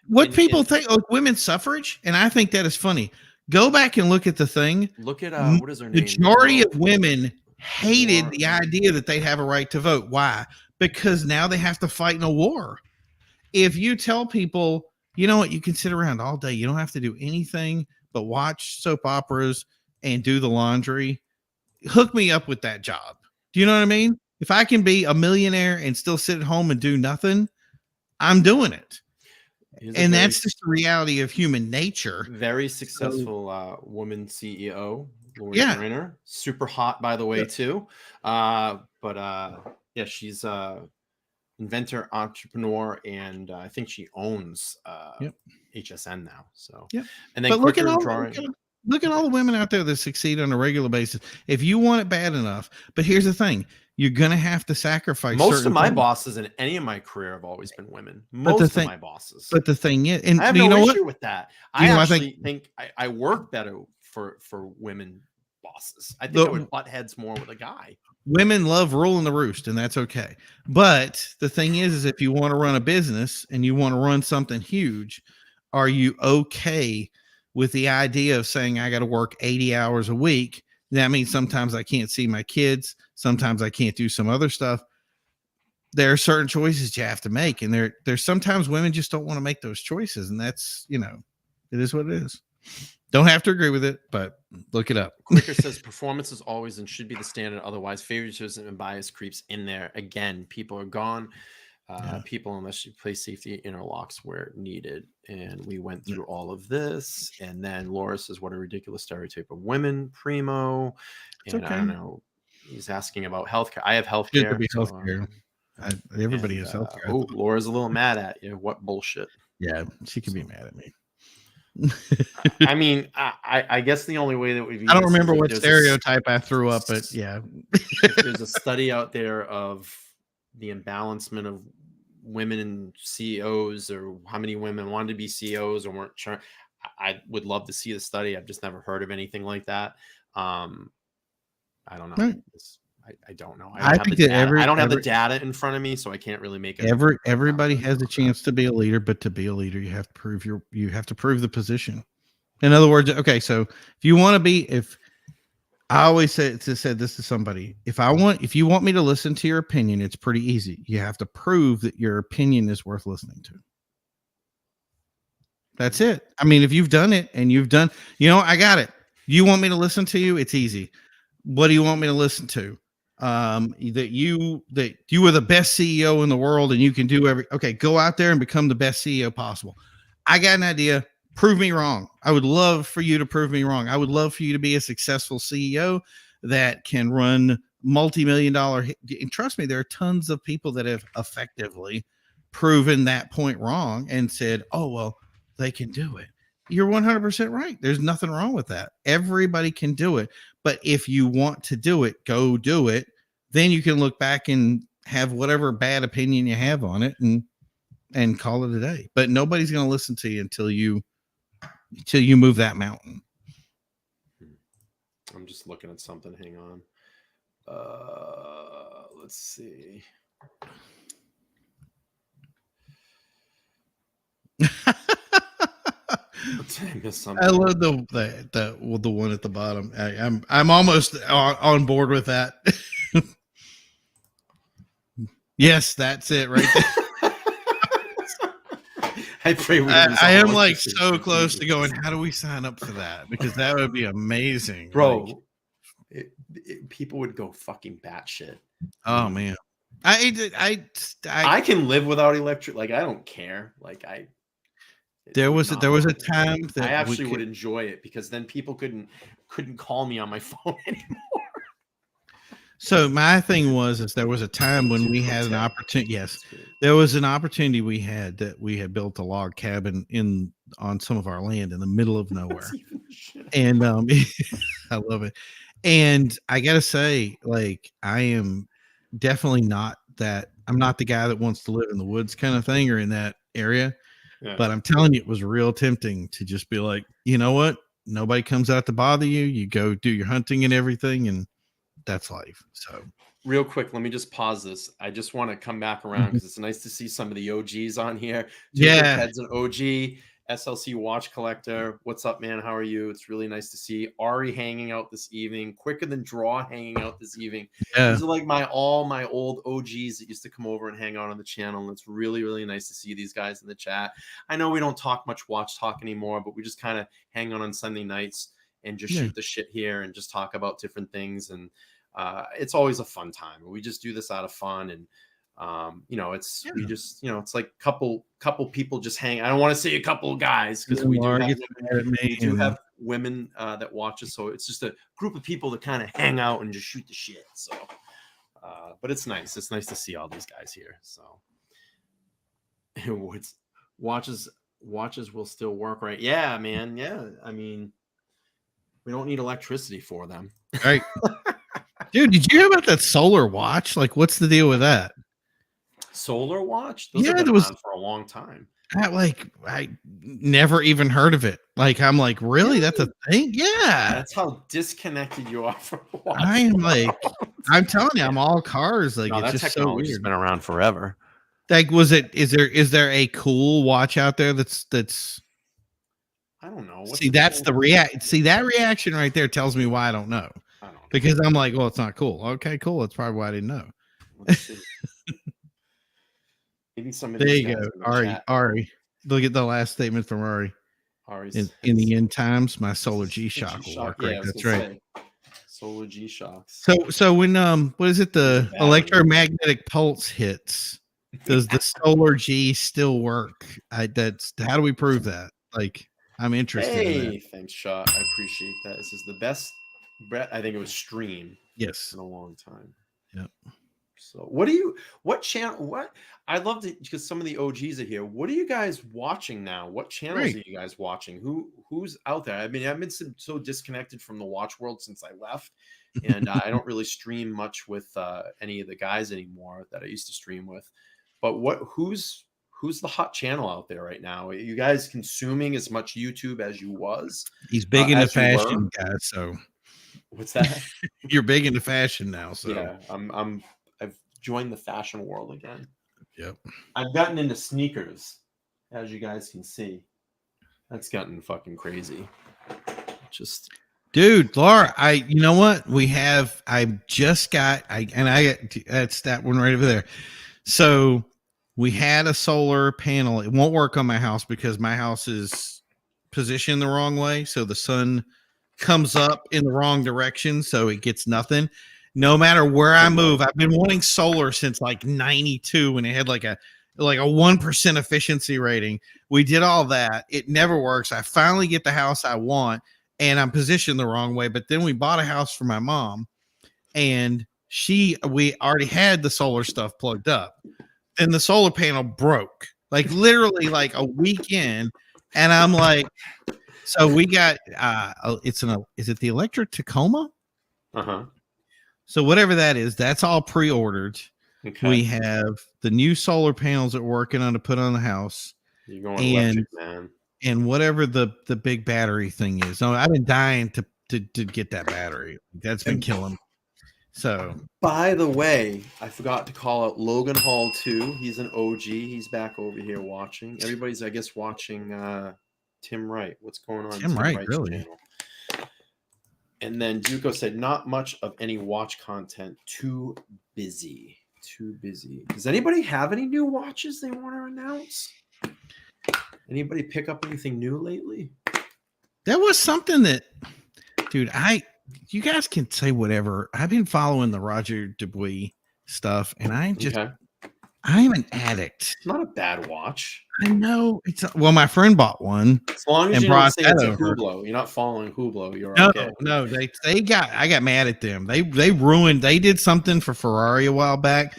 what
in-
people
in-
think, like women's suffrage, and I think that is funny. Go back and look at the thing.
look at what is her name?
Majority of women hated
War.
the idea that they'd have a right to vote. Why? Because now they have to fight in a war. If you tell people, you know what, you can sit around all day, you don't have to do anything but watch soap operas and do the laundry, hook me up with that job. Do you know what I mean? If I can be a millionaire and still sit at home and do nothing, I'm doing it.
Here's a
And
very-
that's just the reality of human nature.
very successful woman CEO, Lori
Yeah.
Greiner. Super hot, by the way,
Yeah.
too. Yeah, she's inventor, entrepreneur, and I think she owns
Yep.
HSN now. So,
Yep.
and then
But look at
quicker
all
drawing.
look at all the women out there that succeed on a regular basis. If you want it bad enough, but here's the thing, you're gonna have to sacrifice.
Most
certain
of my
things.
bosses in any of my career have always been women.
But
Most
the
of my bosses.
But the thing is, and
I have
you
no
know
issue
what?
with that.
You
I
know, I
actually
think-
think I work better for women bosses. I think
The-
I would butt heads more with a guy.
Women love ruling the roost, and that's okay. But the thing is if you want to run a business and you want to run something huge, are you okay with the idea of saying I got to work 80 hours a week? That means sometimes I can't see my kids, sometimes I can't do some other stuff. There are certain choices you have to make, and there's sometimes women just don't want to make those choices, and that's, you know, it is what it is. Don't have to agree with it, but look it up.
Quicker says performance is always and should be the standard. Otherwise, favoritism and bias creeps in there. Again, people are gone. People, unless you play safety interlocks where needed. And we went through all of this. And then Laura says, what a ridiculous stereotype of women, primo.
It's
And I
okay.
don't know. He's asking about healthcare. I have
Should
healthcare.
there be
so,
healthcare? Everybody
and,
has healthcare.
Oh, Laura's a little mad at you. What bullshit.
Yeah, she can be mad at me.
I mean, I guess the only way that we've
I don't remember what
there's
stereotype I threw up, but yeah.
if there's a study out there of the imbalancement of women and CEOs, or how many women wanted to be CEOs or weren't sure, I would love to see the study. I've just never heard of anything like that. I don't know.
Right.
I don't know.
I think that
I don't have the data in front of me, so I can't really make it.
Everybody has a chance to be a leader, but to be a leader, you have to prove the position. In other words, okay, so if you want to be, I always said this to somebody, if you want me to listen to your opinion, it's pretty easy. You have to prove that your opinion is worth listening to. That's it. I mean, if you've done it and you've done, I got it. You want me to listen to you? It's easy. What do you want me to listen to? That you are the best CEO in the world and you can do okay, go out there and become the best CEO possible. I got an idea. Prove me wrong. I would love for you to prove me wrong. I would love for you to be a successful CEO that can run multi-million-dollar. And trust me, there are tons of people that have effectively proven that point wrong and said, oh, well, they can do it. You're 100% right. There's nothing wrong with that. Everybody can do it. But if you want to do it, go do it. Then you can look back and have whatever bad opinion you have on it and call it a day. But nobody's going to listen to you until you move that mountain.
I'm just looking at something. Hang on. Let's see. I missed something.
I love the one at the bottom. I'm almost on board with that. Yes, that's it right there.
I pray
I am like so close to going, how do we sign up for that? Because that would be amazing.
Bro. Like, people would go fucking batshit.
Oh man. I
can live without electric. Like, I don't care. Like,
there was a time that
I actually would enjoy it, because then people couldn't call me on my phone anymore.
So my thing is there was a time when we had an opportunity. Yes, there was an opportunity we had built a log cabin on some of our land in the middle of nowhere. And I love it. And I got to say, like, I am definitely not that. I'm not the guy that wants to live in the woods kind of thing or in that area. Yeah. But I'm telling you, it was real tempting to just be like, you know what? Nobody comes out to bother you. You go do your hunting and everything, and that's life. So
real quick, let me just pause this. I just want to come back around because it's nice to see some of the OGs on here.
Yeah.
Ted's an OG, SLC watch collector. What's up, man? How are you? It's really nice to see Ari hanging out this evening. Quicker than Draw hanging out this evening.
Yeah.
These are like my old OGs that used to come over and hang out on the channel. And it's really, really nice to see these guys in the chat. I know we don't talk much watch talk anymore, but we just kind of hang out on Sunday nights and just shoot the shit here and just talk about different things. And it's always a fun time. We just do this out of fun. And we just, it's like couple people just hang. I don't want to say a couple of guys because we do have women that watch us. So it's just a group of people that kind of hang out and just shoot the shit. So, but it's nice. It's nice to see all these guys here. So watches will still work, right? Yeah, man. Yeah. I mean, we don't need electricity for them.
Right. Dude, did you hear about that solar watch? Like, what's the deal with that?
Solar watch? Those
Yeah,
have been
there was
around for a long time.
I never even heard of it. Like, I'm like, really? That's a thing? Yeah.
That's how disconnected you are from watch.
I'm like, I'm telling you, I'm all cars. Like,
No, that
it's just so
technology's
weird.
been around forever.
Like, is there a cool watch out there that's
I don't know.
That reaction right there tells me why I don't know.
I don't know.
Because I'm like, well, it's not cool. Okay, cool. That's probably why I didn't know.
Let's see. Maybe somebody.
There you go. Ari. Look at the last statement from Ari. In the end times, my solar G-Shock will work. Right. That's right.
Solar G-Shocks.
So when what is it? The electromagnetic pulse hits. Does the solar G still work? How do we prove that? Like, I'm interested. in that.
Thanks, Shaw. I appreciate that. This is the best. I think it was stream.
Yes.
In a long time.
Yep.
So what channel, I'd love to, because some of the OGs are here. What are you guys watching now? What channels are you guys watching? Who's out there? I mean, I've been so disconnected from the watch world since I left. And I don't really stream much with any of the guys anymore that I used to stream with. But who's the hot channel out there right now? Are you guys consuming as much YouTube as you was?
He's big into fashion, guys. So
what's that?
You're big into fashion now. So
yeah, I've joined the fashion world again.
Yep.
I've gotten into sneakers, as you guys can see. That's gotten fucking crazy. Just
dude, Laura, you know what? That's that one right over there. So we had a solar panel. It won't work on my house because my house is positioned the wrong way. So the sun comes up in the wrong direction. So it gets nothing. No matter where I move, I've been wanting solar since like 92 when it had like a 1% efficiency rating. We did all that. It never works. I finally get the house I want and I'm positioned the wrong way. But then we bought a house for my mom and we already had the solar stuff plugged up. And the solar panel broke like literally like a week in. And I'm like, so we got, is it the electric Tacoma?
Uh-huh.
So whatever that is, that's all pre-ordered.
Okay.
We have the new solar panels that we're working on to put on the house.
You're going electric, man.
And whatever the big battery thing is. No, I've been dying to get that battery. That's been killing me. So
by the way, I forgot to call out Logan Hall too. He's an OG. He's back over here watching. Everybody's, I guess, watching Tim Wright. What's going on?
Tim Wright, really?
Channel. And then Duco said, not much of any watch content. Too busy. Does anybody have any new watches they want to announce? Anybody pick up anything new lately?
There was something that, dude, you guys can say whatever. I've been following the Roger Dubuis stuff, and I'm an addict.
It's not a bad watch.
I know my friend bought one.
As long as you don't say it's a Hublot, you're not following Hublot. You're okay.
No, I got mad at them. They did something for Ferrari a while back,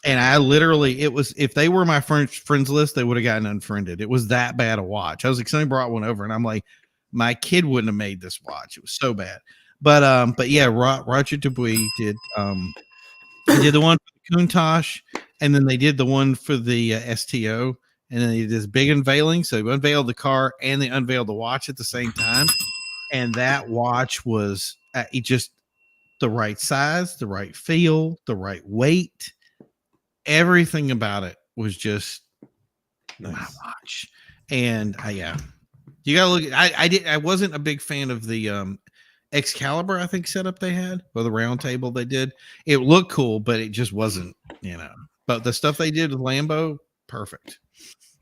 and I literally if they were my friends list, they would have gotten unfriended. It was that bad a watch. I was like, somebody brought one over, and I'm like, my kid wouldn't have made this watch. It was so bad. But yeah, Roger Dubuis did the one for the Countach, and then they did the one for the STO. And then they did this big unveiling. So they unveiled the car and they unveiled the watch at the same time. And that watch was, it just the right size, the right feel, the right weight. Everything about it was just my
Nice.
watch. And yeah, you gotta look. I wasn't a big fan of the Excalibur, I think, setup they had, or the round table they did. It looked cool, but it just wasn't, But the stuff they did with Lambo, perfect.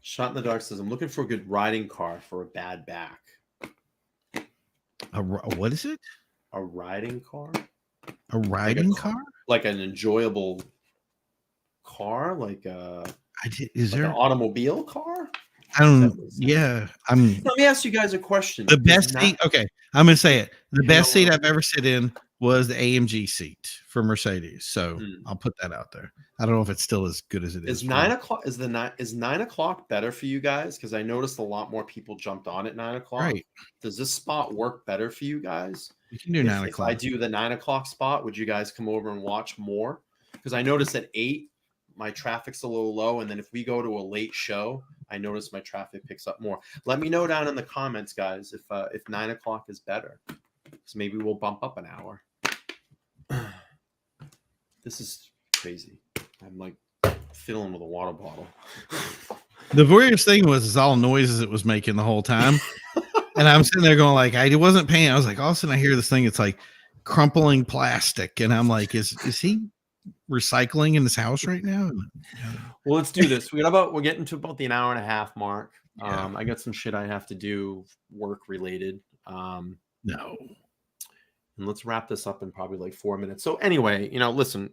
Shot in the Dark says, I'm looking for a good riding car for a bad back.
What is it?
A riding car?
A riding car?
Like an enjoyable car? Like
Is
like
there
an automobile car?
I don't. Yeah,
Let me ask you guys a question.
the best seat. Okay, I'm gonna say it. The best seat
on.
I've ever sit in was the AMG seat for Mercedes. So I'll put that out there. I don't know if it's still as good as it is.
Is 9 o'clock? Is 9 o'clock better for you guys? Because I noticed a lot more people jumped on at 9 o'clock.
Right.
Does this spot work better for you guys?
You can do 9 o'clock.
If I do the 9 o'clock spot, would you guys come over and watch more? Because I noticed at 8, my traffic's a little low, and then if we go to a late show, I notice my traffic picks up more. Let me know down in the comments, guys, if 9 o'clock is better. So maybe we'll bump up an hour. This is crazy. I'm like fiddling with a water bottle.
The weirdest thing was all noises it was making the whole time. And I'm sitting there going like, I wasn't paying. I was like, all of a sudden I hear this thing. It's like crumpling plastic. And I'm like, is he recycling in this house right now?
Well, let's do this. We're getting to about the an hour and a half mark.
Yeah.
I got some shit I have to do work related.
No.
And let's wrap this up in probably like 4 minutes. So anyway, listen,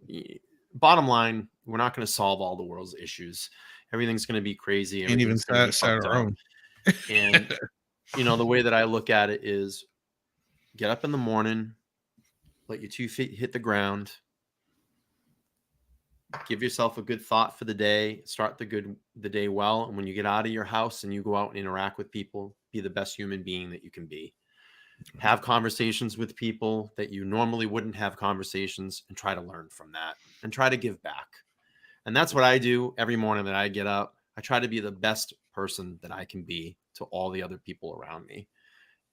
bottom line, we're not going to solve all the world's issues. Everything's going to be crazy.
Can't even start our own.
And, the way that I look at it is get up in the morning, let your 2 feet hit the ground, give yourself a good thought for the day, start the day well. And when you get out of your house and you go out and interact with people, be the best human being that you can be. Have conversations with people that you normally wouldn't have conversations, and try to learn from that and try to give back. And that's what I do every morning that I get up. I try to be the best person that I can be to all the other people around me.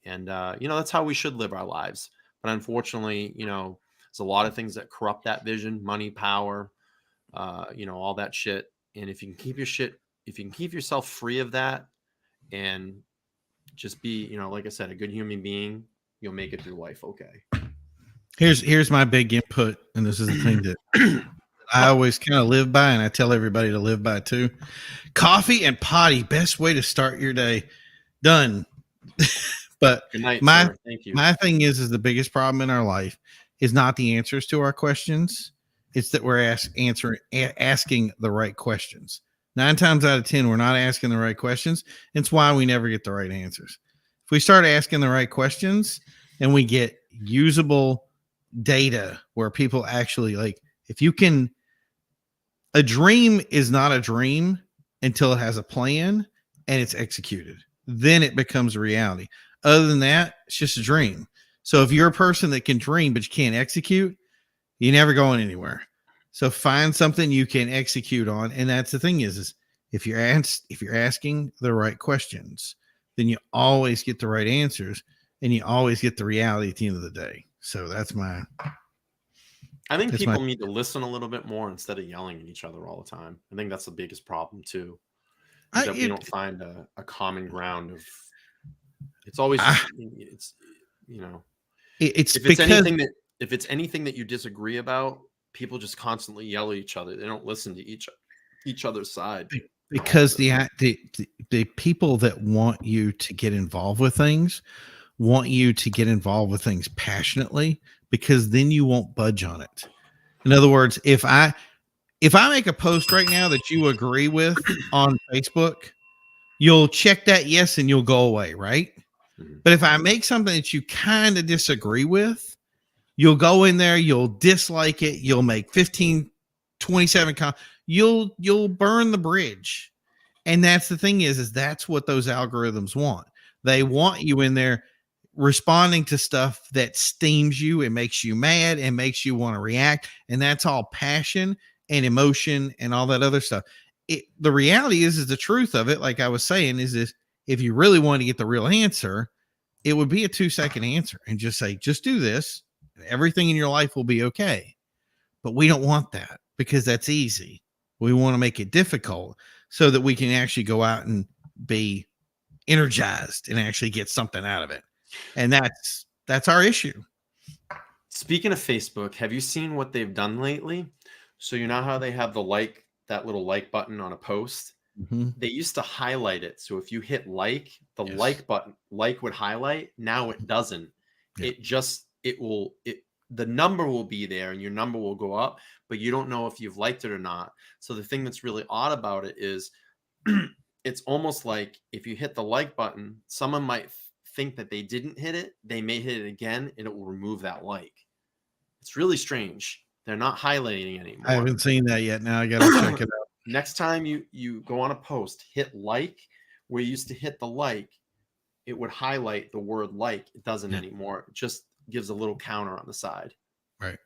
And, that's how we should live our lives. But unfortunately, there's a lot of things that corrupt that vision: money, power, all that shit. And if you can keep yourself free of that and just be, like I said, a good human being, you'll make it through life. Okay.
Here's my big input. And this is the thing that I always kind of live by, and I tell everybody to live by too. Coffee and potty, best way to start your day. Done. But
good night,
sir.
Thank you.
My thing is the biggest problem in our life is not the answers to our questions. It's that we're asking the right questions. 9 times out of 10, we're not asking the right questions. It's why we never get the right answers. If we start asking the right questions and we get usable data where people actually a dream is not a dream until it has a plan and it's executed. Then it becomes a reality. Other than that, it's just a dream. So if you're a person that can dream but you can't execute, you're never going anywhere. So find something you can execute on. And that's the thing is if you're asking the right questions, then you always get the right answers and you always get the reality at the end of the day. So
I think people need to listen a little bit more instead of yelling at each other all the time. I think that's the biggest problem too. That we don't find a common ground of. It's always if it's anything that you disagree about, people just constantly yell at each other. They don't listen to each other's side.
Because the people that want you to get involved with things want you to get involved with things passionately, because then you won't budge on it. In other words, if I make a post right now that you agree with on Facebook, you'll check that yes and you'll go away, right? Mm-hmm. But if I make something that you kind of disagree with, you'll go in there, you'll dislike it, you'll make 15, 27 comments, you'll burn the bridge. And that's the thing is that's what those algorithms want. They want you in there responding to stuff that steams you and makes you mad and makes you want to react. And that's all passion and emotion and all that other stuff. The reality is the truth of it. Like I was saying, is if you really want to get the real answer, it would be a 2-second answer and just say, just do this Everything in your life will be okay. But we don't want that because that's easy. We want to make it difficult so that we can actually go out and be energized and actually get something out of it. And that's our issue.
Speaking of Facebook, have you seen what they've done lately? So you know how they have that little like button on a post?
Mm-hmm.
They used to highlight it. So if you hit like, the
Yes.
like button, like would highlight. Now it doesn't.
Yeah.
The number will be there and your number will go up, but you don't know if you've liked it or not. So the thing that's really odd about it is it's almost like if you hit the like button, someone might think that they didn't hit it. They may hit it again and it will remove that like. It's really strange. They're not highlighting anymore.
I haven't seen that yet. Now I got to check it out.
Next time you go on a post, hit like, where you used to hit the like, it would highlight the word like. It doesn't anymore. It just gives a little counter on the side.
Right.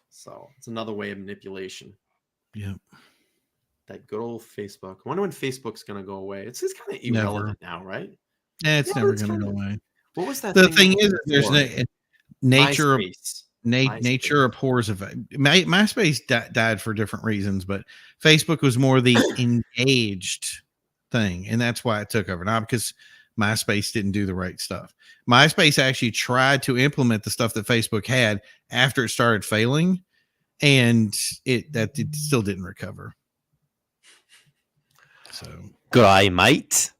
So it's another way of manipulation.
Yeah.
That good old Facebook. I wonder when Facebook's going to go away. It's kind of irrelevant now, right?
Yeah, it's
Yeah,
never
it's
going to
kinda-
go away.
What was that?
The thing is, there's
before?
nature.
MySpace.
Nature abhors of it. MySpace died for different reasons, but Facebook was more the engaged thing, and that's why it took over. Not because MySpace didn't do the right stuff. MySpace actually tried to implement the stuff that Facebook had after it started failing, and it still didn't recover. So,
Good eye, mate.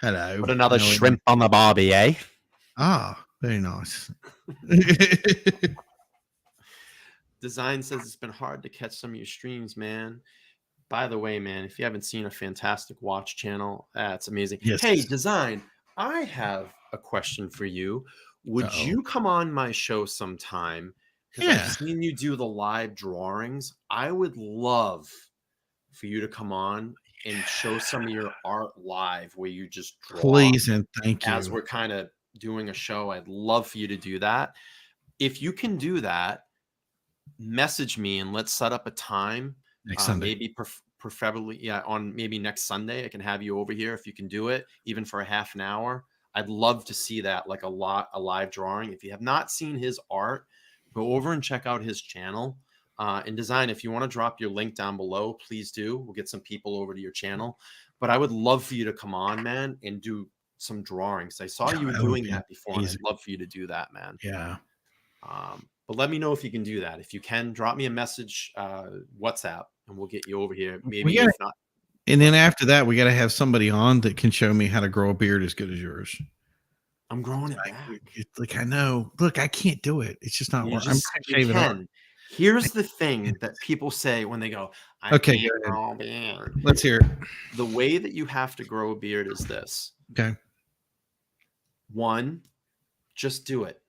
hello.
Put another
No,
shrimp on the barbie, eh?
Ah, very nice.
Design says it's been hard to catch some of your streams, man. By the way, man, if you haven't seen a fantastic watch channel, that's amazing.
Yes.
Hey, Design, I have a question for you. Would you come on my show sometime? Because
Yeah.
I've seen you do the live drawings. I would love for you to come on and show some of your art live where you just draw.
Please and thank you.
As we're kind of doing a show, I'd love for you to do that. If you can do that, message me and let's set up a time.
Next Sunday.
Maybe preferably, on maybe next Sunday. I can have you over here if you can do it, even for a half an hour. I'd love to see that, like a live drawing. If you have not seen his art, go over and check out his channel. And Design, if you want to drop your link down below, please do. We'll get some people over to your channel. But I would love for you to come on, man, and do some drawings. I saw you doing that before, and I'd love for you to do that, man.
Yeah.
But let me know if you can do that. If you can, drop me a message, WhatsApp, and we'll get you over here. Maybe if not.
And then after that, we got to have somebody on that can show me how to grow a beard as good as yours.
I'm growing it back.
It's like, I know. Look, I can't do it. It's just not working. I'm shaving off.
Here's the thing that people say when they go, I
Okay,
can't grow a beard.
Let's hear it.
The way that you have to grow a beard is this.
Okay.
1, just do it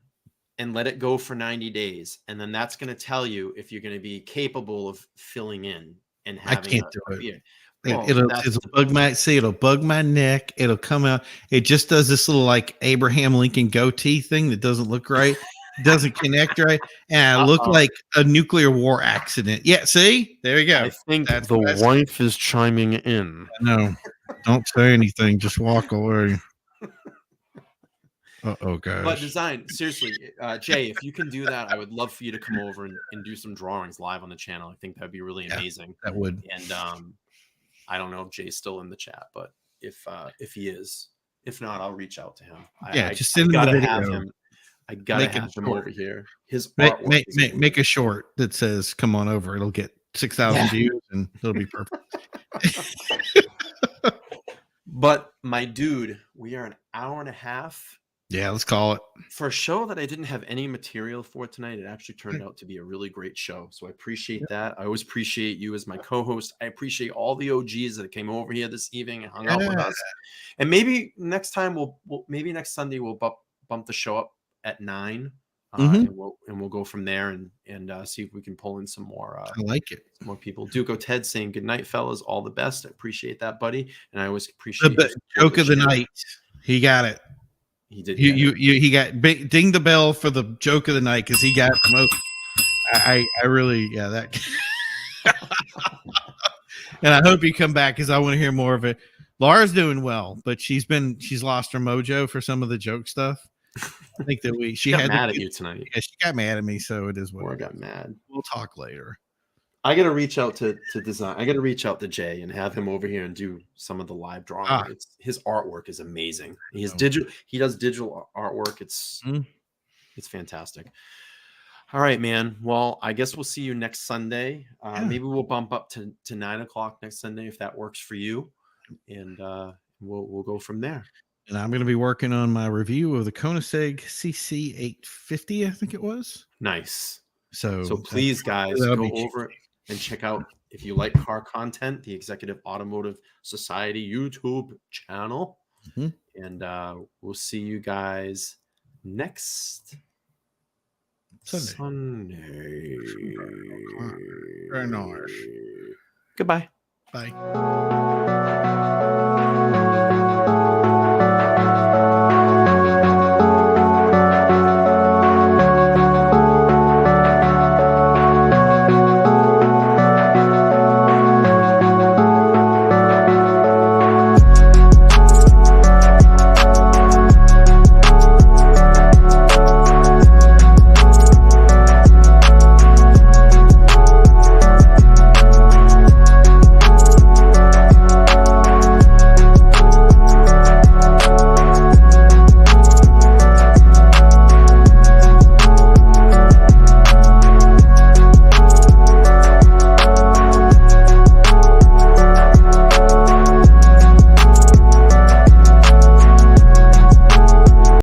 and let it go for 90 days. And then that's going to tell you if you're going to be capable of filling in and having
I can't do
a
it.
beard.
It'll bug it'll bug my neck. It'll come out. It just does this little like Abraham Lincoln goatee thing that doesn't look right. Doesn't connect right. And I look like a nuclear war accident. Yeah, see? There you go.
I think
That's
the
best.
wife is chiming in.
No, don't say anything. Just walk away. Uh-oh, guys.
But Design, seriously, Jay, if you can do that, I would love for you to come over and do some drawings live on the channel. I think that'd be really amazing.
That would.
And I don't know if Jay's still in the chat, but if he is, if not, I'll reach out to him.
Just send him the video.
I gotta have him over here. His
make a short that says "Come on over." It'll get 6,000 views, and it'll be perfect.
But my dude, we are an hour and a half.
Yeah, let's call it.
For a show that I didn't have any material for tonight, it actually turned out to be a really great show. So I appreciate that. I always appreciate you as my co-host. I appreciate all the OGs that came over here this evening and hung out with us. And maybe next time maybe next Sunday we'll bump the show up at 9. And we'll go from there and see if we can pull in some more.
I like it.
More people. Duco Ted saying good night, fellas. All the best. I appreciate that, buddy. And I always appreciate
the joke of the night. He got it.
He did.
He got ding the bell for the joke of the night because he got the most. I really that. And I hope you come back because I want to hear more of it. Laura's doing well, but she's lost her mojo for some of the joke stuff. I think that she
She got
had
mad at you tonight.
Yeah, she got mad at me, so it is what
Or
it
got
is.
mad.
We'll talk later.
I got to reach out to design. I got to reach out to Jay and have him over here and do some of the live drawing. His artwork is amazing. He does digital artwork. It's fantastic. All right, man. Well, I guess we'll see you next Sunday. Maybe we'll bump up to 9:00 next Sunday if that works for you, and we'll go from there.
And I'm going to be working on my review of the Koenigsegg CC850, I think it was.
Nice.
So
please, guys, go over and check out, if you like car content, the Executive Automotive Society YouTube channel. And we'll see you guys next Sunday.
Very nice.
Goodbye.
Bye.